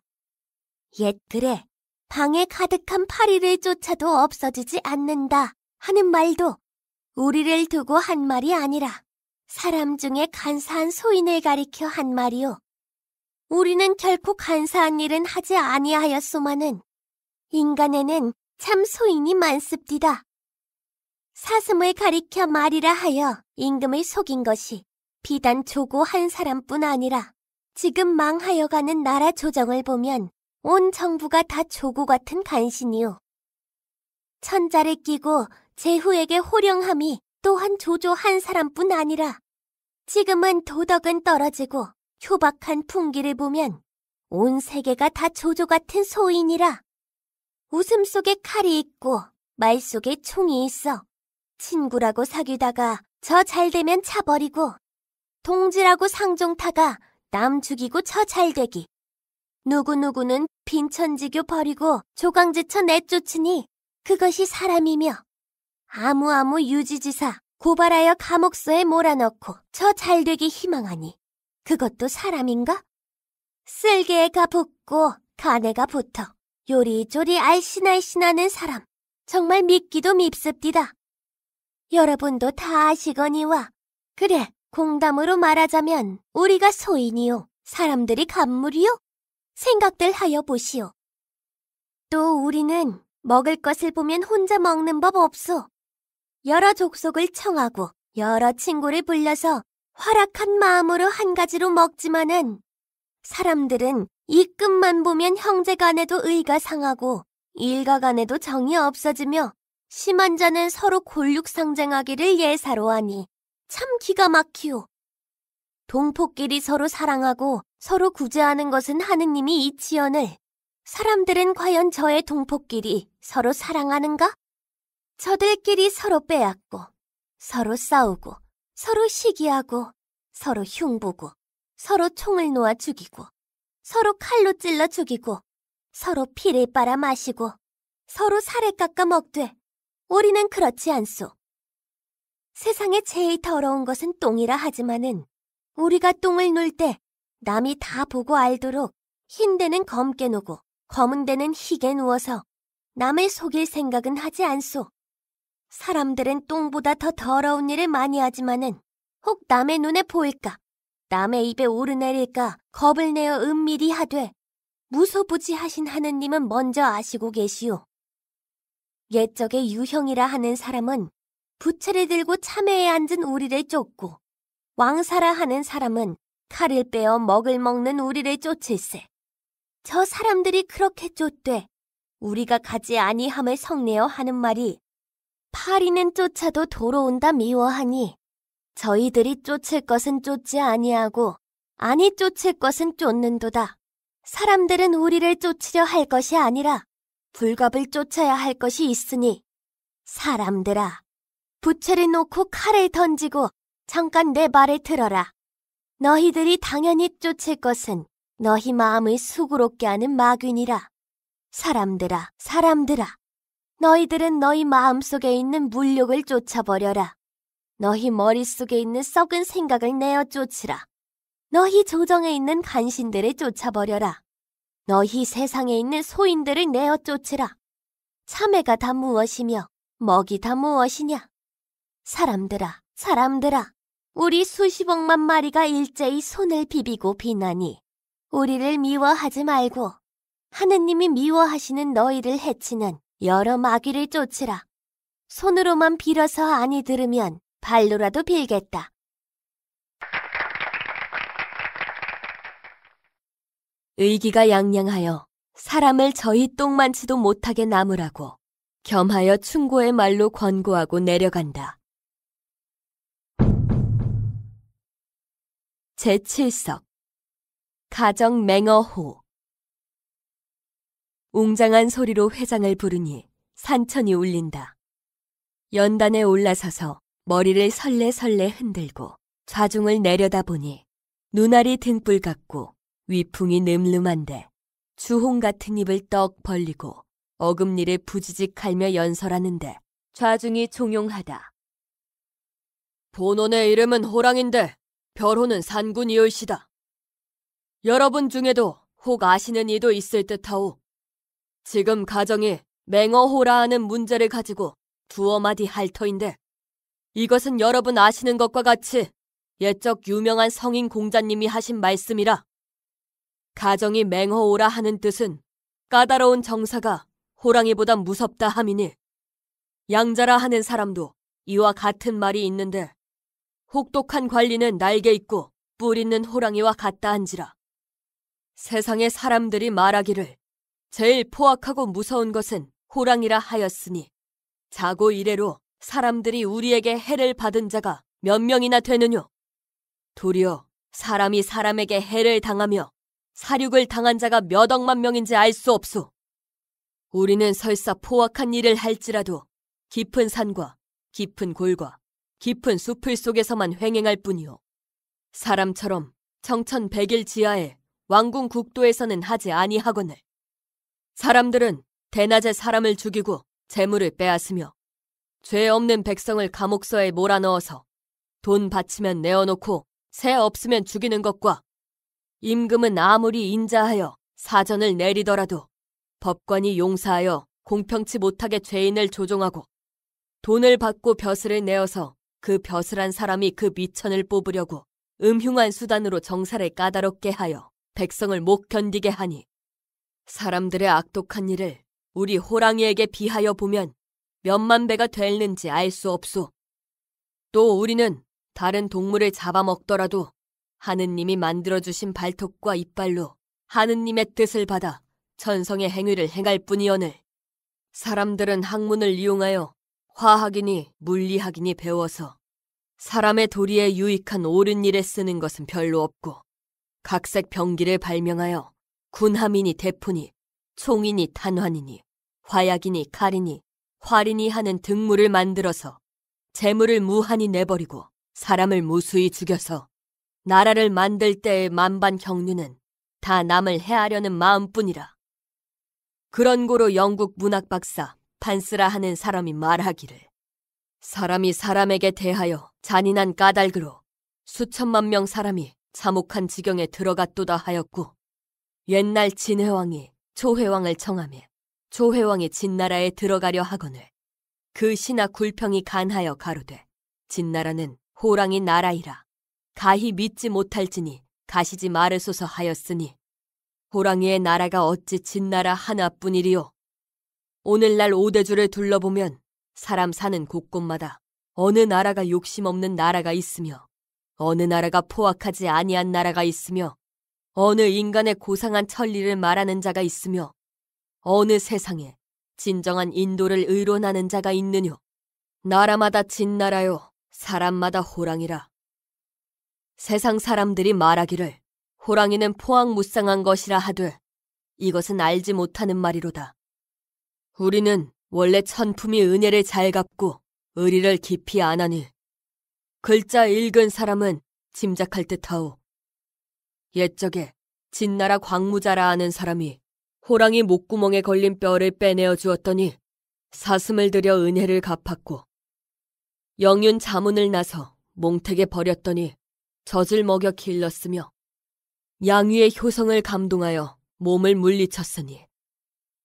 [SPEAKER 2] 옛글에 방에 가득한 파리를 쫓아도 없어지지 않는다 하는 말도 우리를 두고 한 말이 아니라 사람 중에 간사한 소인을 가리켜 한 말이요. 우리는 결코 간사한 일은 하지 아니하였소마는 인간에는 참 소인이 많습디다. 사슴을 가리켜 말이라 하여 임금을 속인 것이 비단 조고 한 사람뿐 아니라 지금 망하여가는 나라 조정을 보면 온 정부가 다 조고 같은 간신이요. 천자를 끼고 제후에게 호령함이 또한 조조 한 사람뿐 아니라 지금은 도덕은 떨어지고 효박한 풍기를 보면 온 세계가 다 조조 같은 소인이라. 웃음 속에 칼이 있고 말 속에 총이 있어. 친구라고 사귀다가 저 잘되면 차버리고 동지라고 상종타가 남 죽이고 저 잘되기. 누구누구는 빈천지교 버리고 조강지쳐 내쫓으니 그것이 사람이며 아무아무 유지지사 고발하여 감옥소에 몰아넣고 저 잘되기 희망하니 그것도 사람인가? 쓸개가 붙고 가네가 붙어 요리조리 알씬알씬하는 사람 정말 믿기도 밉습디다. 여러분도 다 아시거니와 그래 공담으로 말하자면 우리가 소인이요 사람들이 간물이요? 생각들 하여 보시오. 또 우리는 먹을 것을 보면 혼자 먹는 법 없소. 여러 족속을 청하고 여러 친구를 불려서 활악한 마음으로 한 가지로 먹지만은 사람들은 이 끝만 보면 형제간에도 의가 상하고 일가간에도 정이 없어지며 심한 자는 서로 골육상쟁하기를 예사로 하니 참 기가 막히오. 동포끼리 서로 사랑하고 서로 구제하는 것은 하느님이 이치언을 사람들은 과연 저의 동포끼리 서로 사랑하는가? 저들끼리 서로 빼앗고 서로 싸우고 서로 시기하고 서로 흉보고 서로 총을 놓아 죽이고 서로 칼로 찔러 죽이고 서로 피를 빨아 마시고 서로 살을 깎아 먹되 우리는 그렇지 않소. 세상에 제일 더러운 것은 똥이라 하지만은 우리가 똥을 눌 때 남이 다 보고 알도록 흰 데는 검게 누고 검은 데는 희게 누워서 남을 속일 생각은 하지 않소. 사람들은 똥보다 더 더러운 일을 많이 하지만은 혹 남의 눈에 보일까 남의 입에 오르내릴까 겁을 내어 은밀히 하되 무소부지하신 하느님은 먼저 아시고 계시오. 옛적에 유형이라 하는 사람은 부채를 들고 참회에 앉은 우리를 쫓고 왕사라 하는 사람은 칼을 빼어 먹을 먹는 우리를 쫓을세. 저 사람들이 그렇게 쫓되 우리가 가지 아니함을 성내어 하는 말이 파리는 쫓아도 돌아온다 미워하니 저희들이 쫓을 것은 쫓지 아니하고 아니 쫓을 것은 쫓는도다. 사람들은 우리를 쫓으려 할 것이 아니라 불갑을 쫓아야 할 것이 있으니 사람들아 부채를 놓고 칼을 던지고 잠깐 내 말을 들어라. 너희들이 당연히 쫓을 것은 너희 마음을 수고롭게 하는 마귀니라. 사람들아 사람들아 너희들은 너희 마음속에 있는 물욕을 쫓아버려라. 너희 머릿속에 있는 썩은 생각을 내어 쫓으라. 너희 조정에 있는 간신들을 쫓아버려라. 너희 세상에 있는 소인들을 내어 쫓으라. 참외가 다 무엇이며 먹이 다 무엇이냐. 사람들아 사람들아 우리 수십억만 마리가 일제히 손을 비비고 비나니 우리를 미워하지 말고 하느님이 미워하시는 너희를 해치는 여러 마귀를 쫓으라. 손으로만 빌어서 아니 들으면 발로라도 빌겠다.
[SPEAKER 1] 의기가 양양하여 사람을 저희 똥만치도 못하게 나무라고 겸하여 충고의 말로 권고하고 내려간다. 제7석 가정 맹어호. 웅장한 소리로 회장을 부르니 산천이 울린다. 연단에 올라서서 머리를 설레설레 흔들고 좌중을 내려다보니 눈알이 등불 같고 위풍이 늠름한데 주홍 같은 입을 떡 벌리고 어금니를 부지직 갈며 연설하는데 좌중이 종용하다. 본원의 이름은 호랑인데 별호는 산군이올시다. 여러분 중에도 혹 아시는 이도 있을 듯하오. 지금 가정이 맹어호라 하는 문제를 가지고 두어 마디 할 터인데 이것은 여러분 아시는 것과 같이 옛적 유명한 성인 공자님이 하신 말씀이라. 가정이 맹어오라 하는 뜻은 까다로운 정사가 호랑이보다 무섭다 함이니 양자라 하는 사람도 이와 같은 말이 있는데 혹독한 관리는 날개 있고 뿔 있는 호랑이와 같다 한지라. 세상의 사람들이 말하기를 제일 포악하고 무서운 것은 호랑이라 하였으니 자고 이래로 사람들이 우리에게 해를 받은 자가 몇 명이나 되느뇨. 도리어 사람이 사람에게 해를 당하며 사륙을 당한 자가 몇 억만 명인지 알 수 없소. 우리는 설사 포악한 일을 할지라도 깊은 산과 깊은 골과 깊은 숲을 속에서만 횡행할 뿐이요. 사람처럼 청천백일 지하에 왕궁 국도에서는 하지 아니하거늘. 사람들은 대낮에 사람을 죽이고 재물을 빼앗으며 죄 없는 백성을 감옥서에 몰아넣어서 돈 바치면 내어놓고 새 없으면 죽이는 것과 임금은 아무리 인자하여 사전을 내리더라도 법관이 용사하여 공평치 못하게 죄인을 조종하고 돈을 받고 벼슬을 내어서 그 벼슬한 사람이 그 미천을 뽑으려고 음흉한 수단으로 정사를 까다롭게 하여 백성을 못 견디게 하니 사람들의 악독한 일을 우리 호랑이에게 비하여 보면 몇만 배가 될는지 알 수 없소. 또 우리는 다른 동물을 잡아먹더라도 하느님이 만들어주신 발톱과 이빨로 하느님의 뜻을 받아 천성의 행위를 행할 뿐이오늘 사람들은 학문을 이용하여 화학이니 물리학이니 배워서 사람의 도리에 유익한 옳은 일에 쓰는 것은 별로 없고 각색 병기를 발명하여 군함이니 대포니 총이니 탄환이니 화약이니 칼이니 활이니 하는 등물을 만들어서 재물을 무한히 내버리고 사람을 무수히 죽여서 나라를 만들 때의 만반 경륜은 다 남을 해하려는 마음뿐이라. 그런 고로 영국 문학 박사 판스라 하는 사람이 말하기를 사람이 사람에게 대하여 잔인한 까닭으로 수천만 명 사람이 참혹한 지경에 들어갔도다 하였고 옛날 진회왕이 조회왕을 청하며 조회왕이 진나라에 들어가려 하거늘 그 신하 굴평이 간하여 가로되 진나라는 호랑이 나라이라 가히 믿지 못할지니 가시지 말으소서 하였으니 호랑이의 나라가 어찌 진나라 하나뿐이리요. 오늘날 오대주를 둘러보면 사람 사는 곳곳마다 어느 나라가 욕심 없는 나라가 있으며 어느 나라가 포악하지 아니한 나라가 있으며 어느 인간의 고상한 천리를 말하는 자가 있으며 어느 세상에 진정한 인도를 의론하는 자가 있느뇨. 나라마다 진나라요 사람마다 호랑이라. 세상 사람들이 말하기를 호랑이는 포악무쌍한 것이라 하되 이것은 알지 못하는 말이로다. 우리는 원래 천품이 은혜를 잘 갚고 의리를 깊이 안하니 글자 읽은 사람은 짐작할 듯하오. 옛적에 진나라 광무자라 하는 사람이 호랑이 목구멍에 걸린 뼈를 빼내어 주었더니 사슴을 들여 은혜를 갚았고 영윤 자문을 나서 몽택에 버렸더니 젖을 먹여 길렀으며 양위의 효성을 감동하여 몸을 물리쳤으니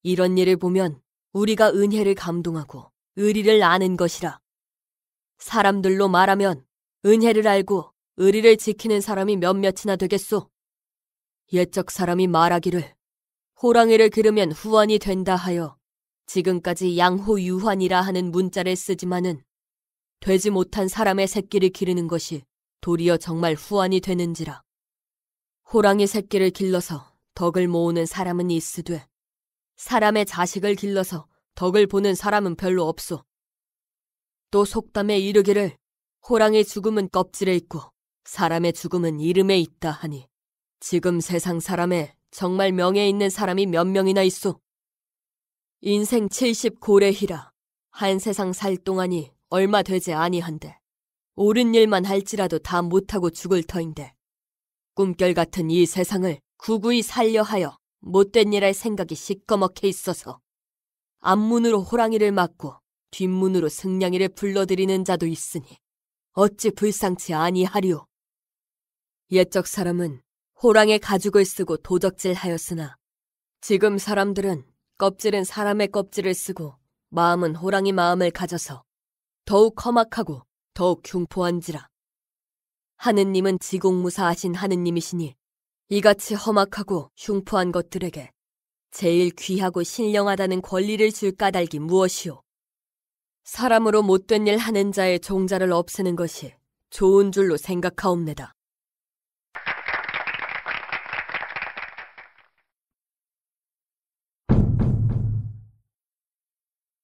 [SPEAKER 1] 이런 일을 보면 우리가 은혜를 감동하고 의리를 아는 것이라. 사람들로 말하면 은혜를 알고 의리를 지키는 사람이 몇몇이나 되겠소. 옛적 사람이 말하기를 호랑이를 기르면 후환이 된다 하여 지금까지 양호유환이라 하는 문자를 쓰지만은 되지 못한 사람의 새끼를 기르는 것이 도리어 정말 후환이 되는지라. 호랑이 새끼를 길러서 덕을 모으는 사람은 있으되 사람의 자식을 길러서 덕을 보는 사람은 별로 없소. 또 속담에 이르기를 호랑이 죽음은 껍질에 있고 사람의 죽음은 이름에 있다 하니 지금 세상 사람에 정말 명예 있는 사람이 몇 명이나 있소. 인생 70고래희라. 한 세상 살 동안이 얼마 되지 아니한데 옳은 일만 할지라도 다 못하고 죽을 터인데 꿈결 같은 이 세상을 구구이 살려 하여 못된 일 할 생각이 시꺼멓게 있어서 앞문으로 호랑이를 맞고 뒷문으로 승냥이를 불러들이는 자도 있으니 어찌 불상치 아니하리오. 옛적 사람은 호랑의 가죽을 쓰고 도적질 하였으나 지금 사람들은 껍질은 사람의 껍질을 쓰고 마음은 호랑이 마음을 가져서 더욱 험악하고 더욱 흉포한지라. 하느님은 지공무사하신 하느님이시니 이같이 험악하고 흉포한 것들에게 제일 귀하고 신령하다는 권리를 줄 까닭이 무엇이오. 사람으로 못된 일 하는 자의 종자를 없애는 것이 좋은 줄로 생각하옵니다.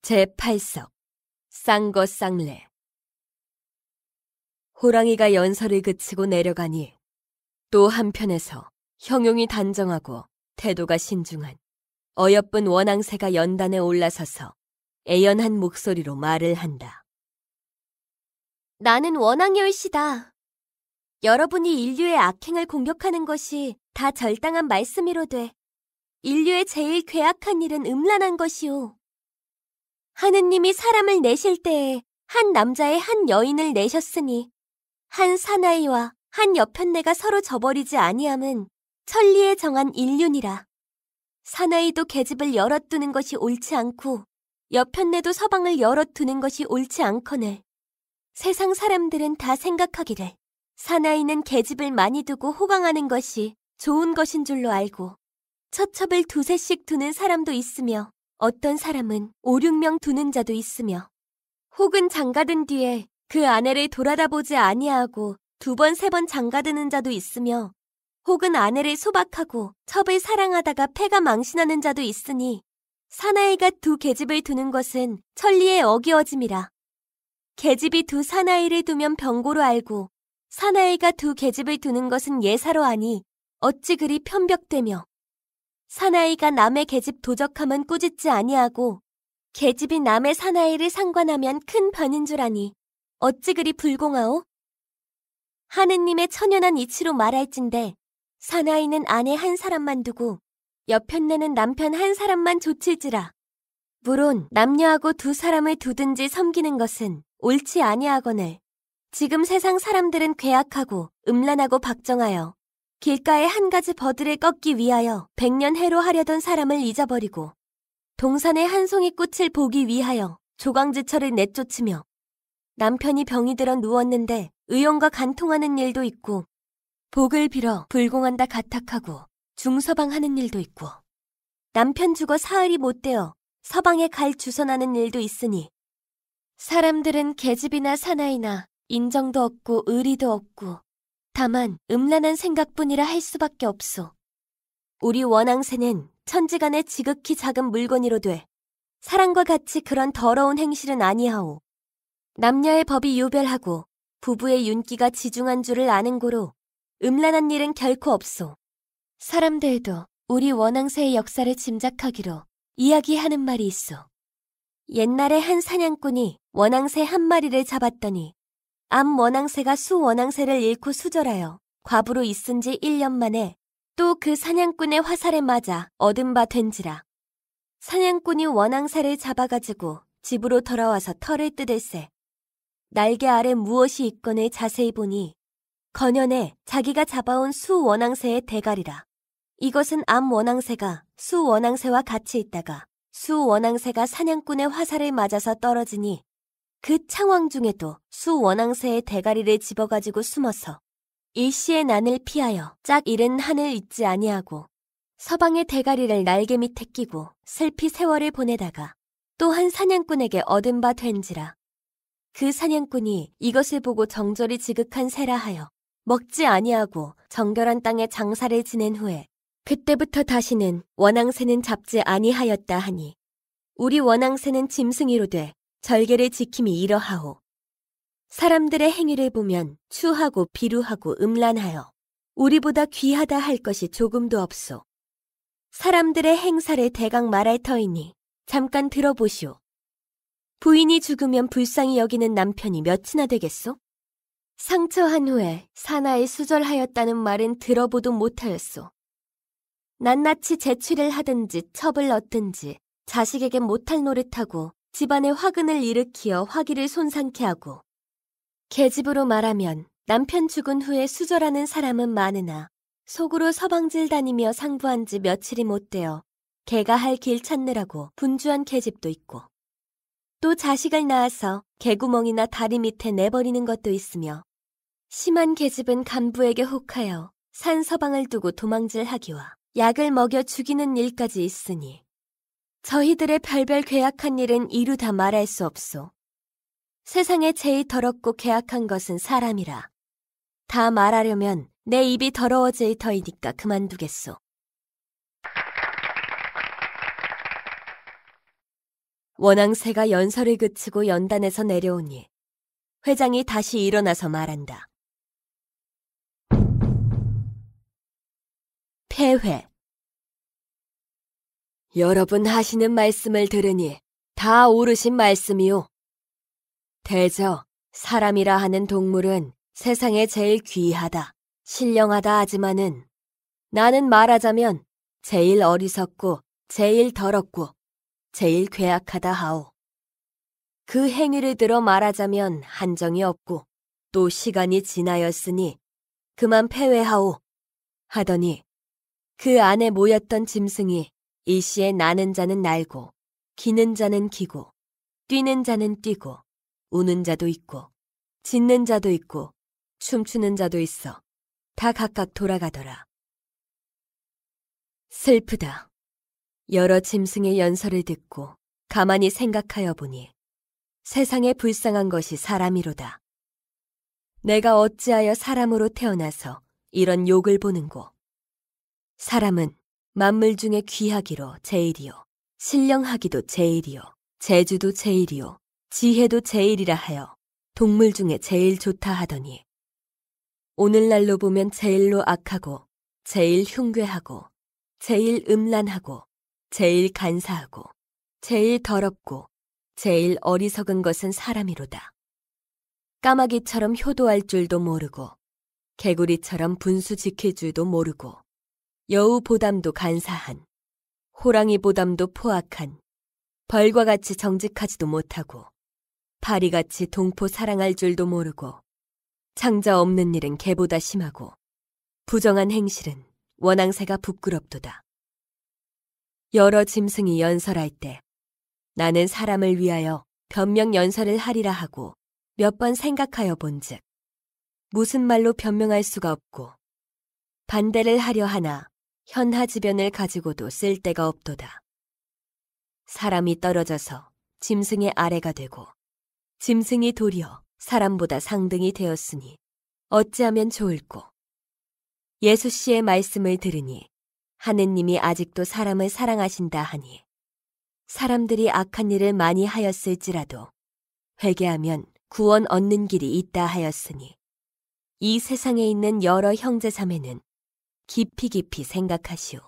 [SPEAKER 1] 제8석 쌍거쌍래. 호랑이가 연설을 그치고 내려가니 또 한편에서 형용이 단정하고 태도가 신중한 어여쁜 원앙새가 연단에 올라서서 애연한 목소리로 말을 한다.
[SPEAKER 2] 나는 원앙열시다. 여러분이 인류의 악행을 공격하는 것이 다 절당한 말씀이로되 인류의 제일 괴악한 일은 음란한 것이오. 하느님이 사람을 내실 때에 한 남자의 한 여인을 내셨으니 한 사나이와 한 여편네가 서로 저버리지 아니함은 천리에 정한 인륜이라. 사나이도 계집을 열어두는 것이 옳지 않고 여편네도 서방을 열어두는 것이 옳지 않거늘 세상 사람들은 다 생각하기를 사나이는 계집을 많이 두고 호강하는 것이 좋은 것인 줄로 알고 처첩을 두세씩 두는 사람도 있으며 어떤 사람은 5, 6명 두는 자도 있으며 혹은 장가든 뒤에 그 아내를 돌아다보지 아니하고 2번, 3번 장가드는 자도 있으며 혹은 아내를 소박하고 첩을 사랑하다가 패가 망신하는 자도 있으니 사나이가 2 계집을 두는 것은 천리에 어기어짐이라. 계집이 2 사나이를 두면 병고로 알고 사나이가 2 계집을 두는 것은 예사로 아니 어찌 그리 편벽되며 사나이가 남의 계집 도적하면 꾸짖지 아니하고 계집이 남의 사나이를 상관하면 큰 변인 줄 아니 어찌 그리 불공하오? 하느님의 천연한 이치로 말할진대 사나이는 아내 한 사람만 두고 여편네는 남편 한 사람만 조칠지라. 물론 남녀하고 2 사람을 두든지 섬기는 것은 옳지 아니하거늘 지금 세상 사람들은 괴악하고 음란하고 박정하여 길가에 한 가지 버들을 꺾기 위하여 100년 해로 하려던 사람을 잊어버리고 동산의 한 송이 꽃을 보기 위하여 조광지철을 내쫓으며 남편이 병이 들어 누웠는데 의용과 간통하는 일도 있고 복을 빌어 불공한다 가탁하고 중서방하는 일도 있고 남편 죽어 사흘이 못 되어 서방에 갈 주선하는 일도 있으니 사람들은 계집이나 사나이나 인정도 없고 의리도 없고 다만 음란한 생각뿐이라 할 수밖에 없소. 우리 원앙새는 천지간에 지극히 작은 물건이로되 사람과 같이 그런 더러운 행실은 아니하오. 남녀의 법이 유별하고 부부의 윤기가 지중한 줄을 아는 고로 음란한 일은 결코 없소. 사람들도 우리 원앙새의 역사를 짐작하기로 이야기하는 말이 있어. 옛날에 한 사냥꾼이 원앙새 한 마리를 잡았더니 암 원앙새가 수 원앙새를 잃고 수절하여 과부로 있은 지 1년 만에 또 그 사냥꾼의 화살에 맞아 얻은 바 된지라. 사냥꾼이 원앙새를 잡아가지고 집으로 돌아와서 털을 뜯을새 날개 아래 무엇이 있건을 자세히 보니 건연에 자기가 잡아온 수 원앙새의 대가리라. 이것은 암 원앙새가 수 원앙새와 같이 있다가 수 원앙새가 사냥꾼의 화살을 맞아서 떨어지니 그 창왕 중에도 수 원앙새의 대가리를 집어가지고 숨어서 일시의 난을 피하여 짝 잃은 한을 잊지 아니하고 서방의 대가리를 날개 밑에 끼고 슬피 세월을 보내다가 또 한 사냥꾼에게 얻은 바 된지라. 그 사냥꾼이 이것을 보고 정절이 지극한 새라 하여 먹지 아니하고 정결한 땅에 장사를 지낸 후에 그때부터 다시는 원앙새는 잡지 아니하였다 하니 우리 원앙새는 짐승이로되 절개를 지킴이 이러하오. 사람들의 행위를 보면 추하고 비루하고 음란하여 우리보다 귀하다 할 것이 조금도 없소. 사람들의 행사를 대강 말할 터이니 잠깐 들어보시오. 부인이 죽으면 불쌍히 여기는 남편이 몇이나 되겠소? 상처한 후에 사나이 수절하였다는 말은 들어보도 못하였소. 낱낱이 재취를 하든지 첩을 얻든지 자식에게 못할 노릇하고 집안에 화근을 일으키어 화기를 손상케 하고 계집으로 말하면 남편 죽은 후에 수절하는 사람은 많으나 속으로 서방질 다니며 상부한 지 며칠이 못 되어 개가 할 길 찾느라고 분주한 계집도 있고 또 자식을 낳아서 개구멍이나 다리 밑에 내버리는 것도 있으며 심한 계집은 간부에게 혹하여 산 서방을 두고 도망질하기와 약을 먹여 죽이는 일까지 있으니 저희들의 별별 괴악한 일은 이루 다 말할 수 없소.
[SPEAKER 1] 세상에 제일 더럽고 괴악한 것은 사람이라. 다 말하려면 내 입이 더러워질 터이니까 그만두겠소. 원앙새가 연설을 그치고 연단에서 내려오니 회장이 다시 일어나서 말한다. 폐회. 여러분 하시는 말씀을 들으니 다 옳으신 말씀이요. 대저, 사람이라 하는 동물은 세상에 제일 귀하다, 신령하다 하지만은 나는 말하자면 제일 어리석고 제일 더럽고 제일 괴악하다 하오. 그 행위를 들어 말하자면 한정이 없고 또 시간이 지나였으니 그만 폐회하오 하더니 그 안에 모였던 짐승이 일시에 나는 자는 날고 기는 자는 기고 뛰는 자는 뛰고 우는 자도 있고 짖는 자도 있고 춤추는 자도 있어 다 각각 돌아가더라. 슬프다. 여러 짐승의 연설을 듣고 가만히 생각하여 보니 세상에 불쌍한 것이 사람이로다. 내가 어찌하여 사람으로 태어나서 이런 욕을 보는고. 사람은 만물 중에 귀하기로 제일이요, 신령하기도 제일이요, 재주도 제일이요, 지혜도 제일이라 하여 동물 중에 제일 좋다 하더니 오늘날로 보면 제일로 악하고 제일 흉괴하고 제일 음란하고 제일 간사하고 제일 더럽고 제일 어리석은 것은 사람이로다. 까마귀처럼 효도할 줄도 모르고 개구리처럼 분수 지킬 줄도 모르고 여우보담도 간사한 호랑이보담도 포악한 벌과 같이 정직하지도 못하고 파리같이 동포 사랑할 줄도 모르고 창자 없는 일은 개보다 심하고 부정한 행실은 원앙새가 부끄럽도다. 여러 짐승이 연설할 때 나는 사람을 위하여 변명 연설을 하리라 하고 몇 번 생각하여 본즉 무슨 말로 변명할 수가 없고 반대를 하려 하나 현하지변을 가지고도 쓸 데가 없도다. 사람이 떨어져서 짐승의 아래가 되고 짐승이 도리어 사람보다 상등이 되었으니 어찌하면 좋을꼬. 예수 씨의 말씀을 들으니 하느님이 아직도 사람을 사랑하신다 하니 사람들이 악한 일을 많이 하였을지라도 회개하면 구원 얻는 길이 있다 하였으니 이 세상에 있는 여러 형제 자매는 깊이 깊이 생각하시오.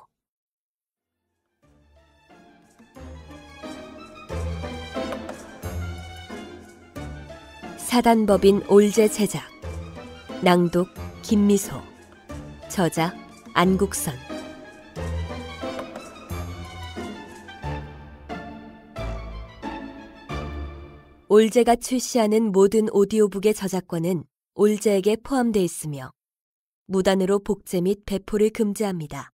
[SPEAKER 1] 사단법인 올제 제작, 낭독 김미소, 저자 안국선. 올제가 출시하는 모든 오디오북의 저작권은 올제에게 포함되어 있으며 무단으로 복제 및 배포를 금지합니다.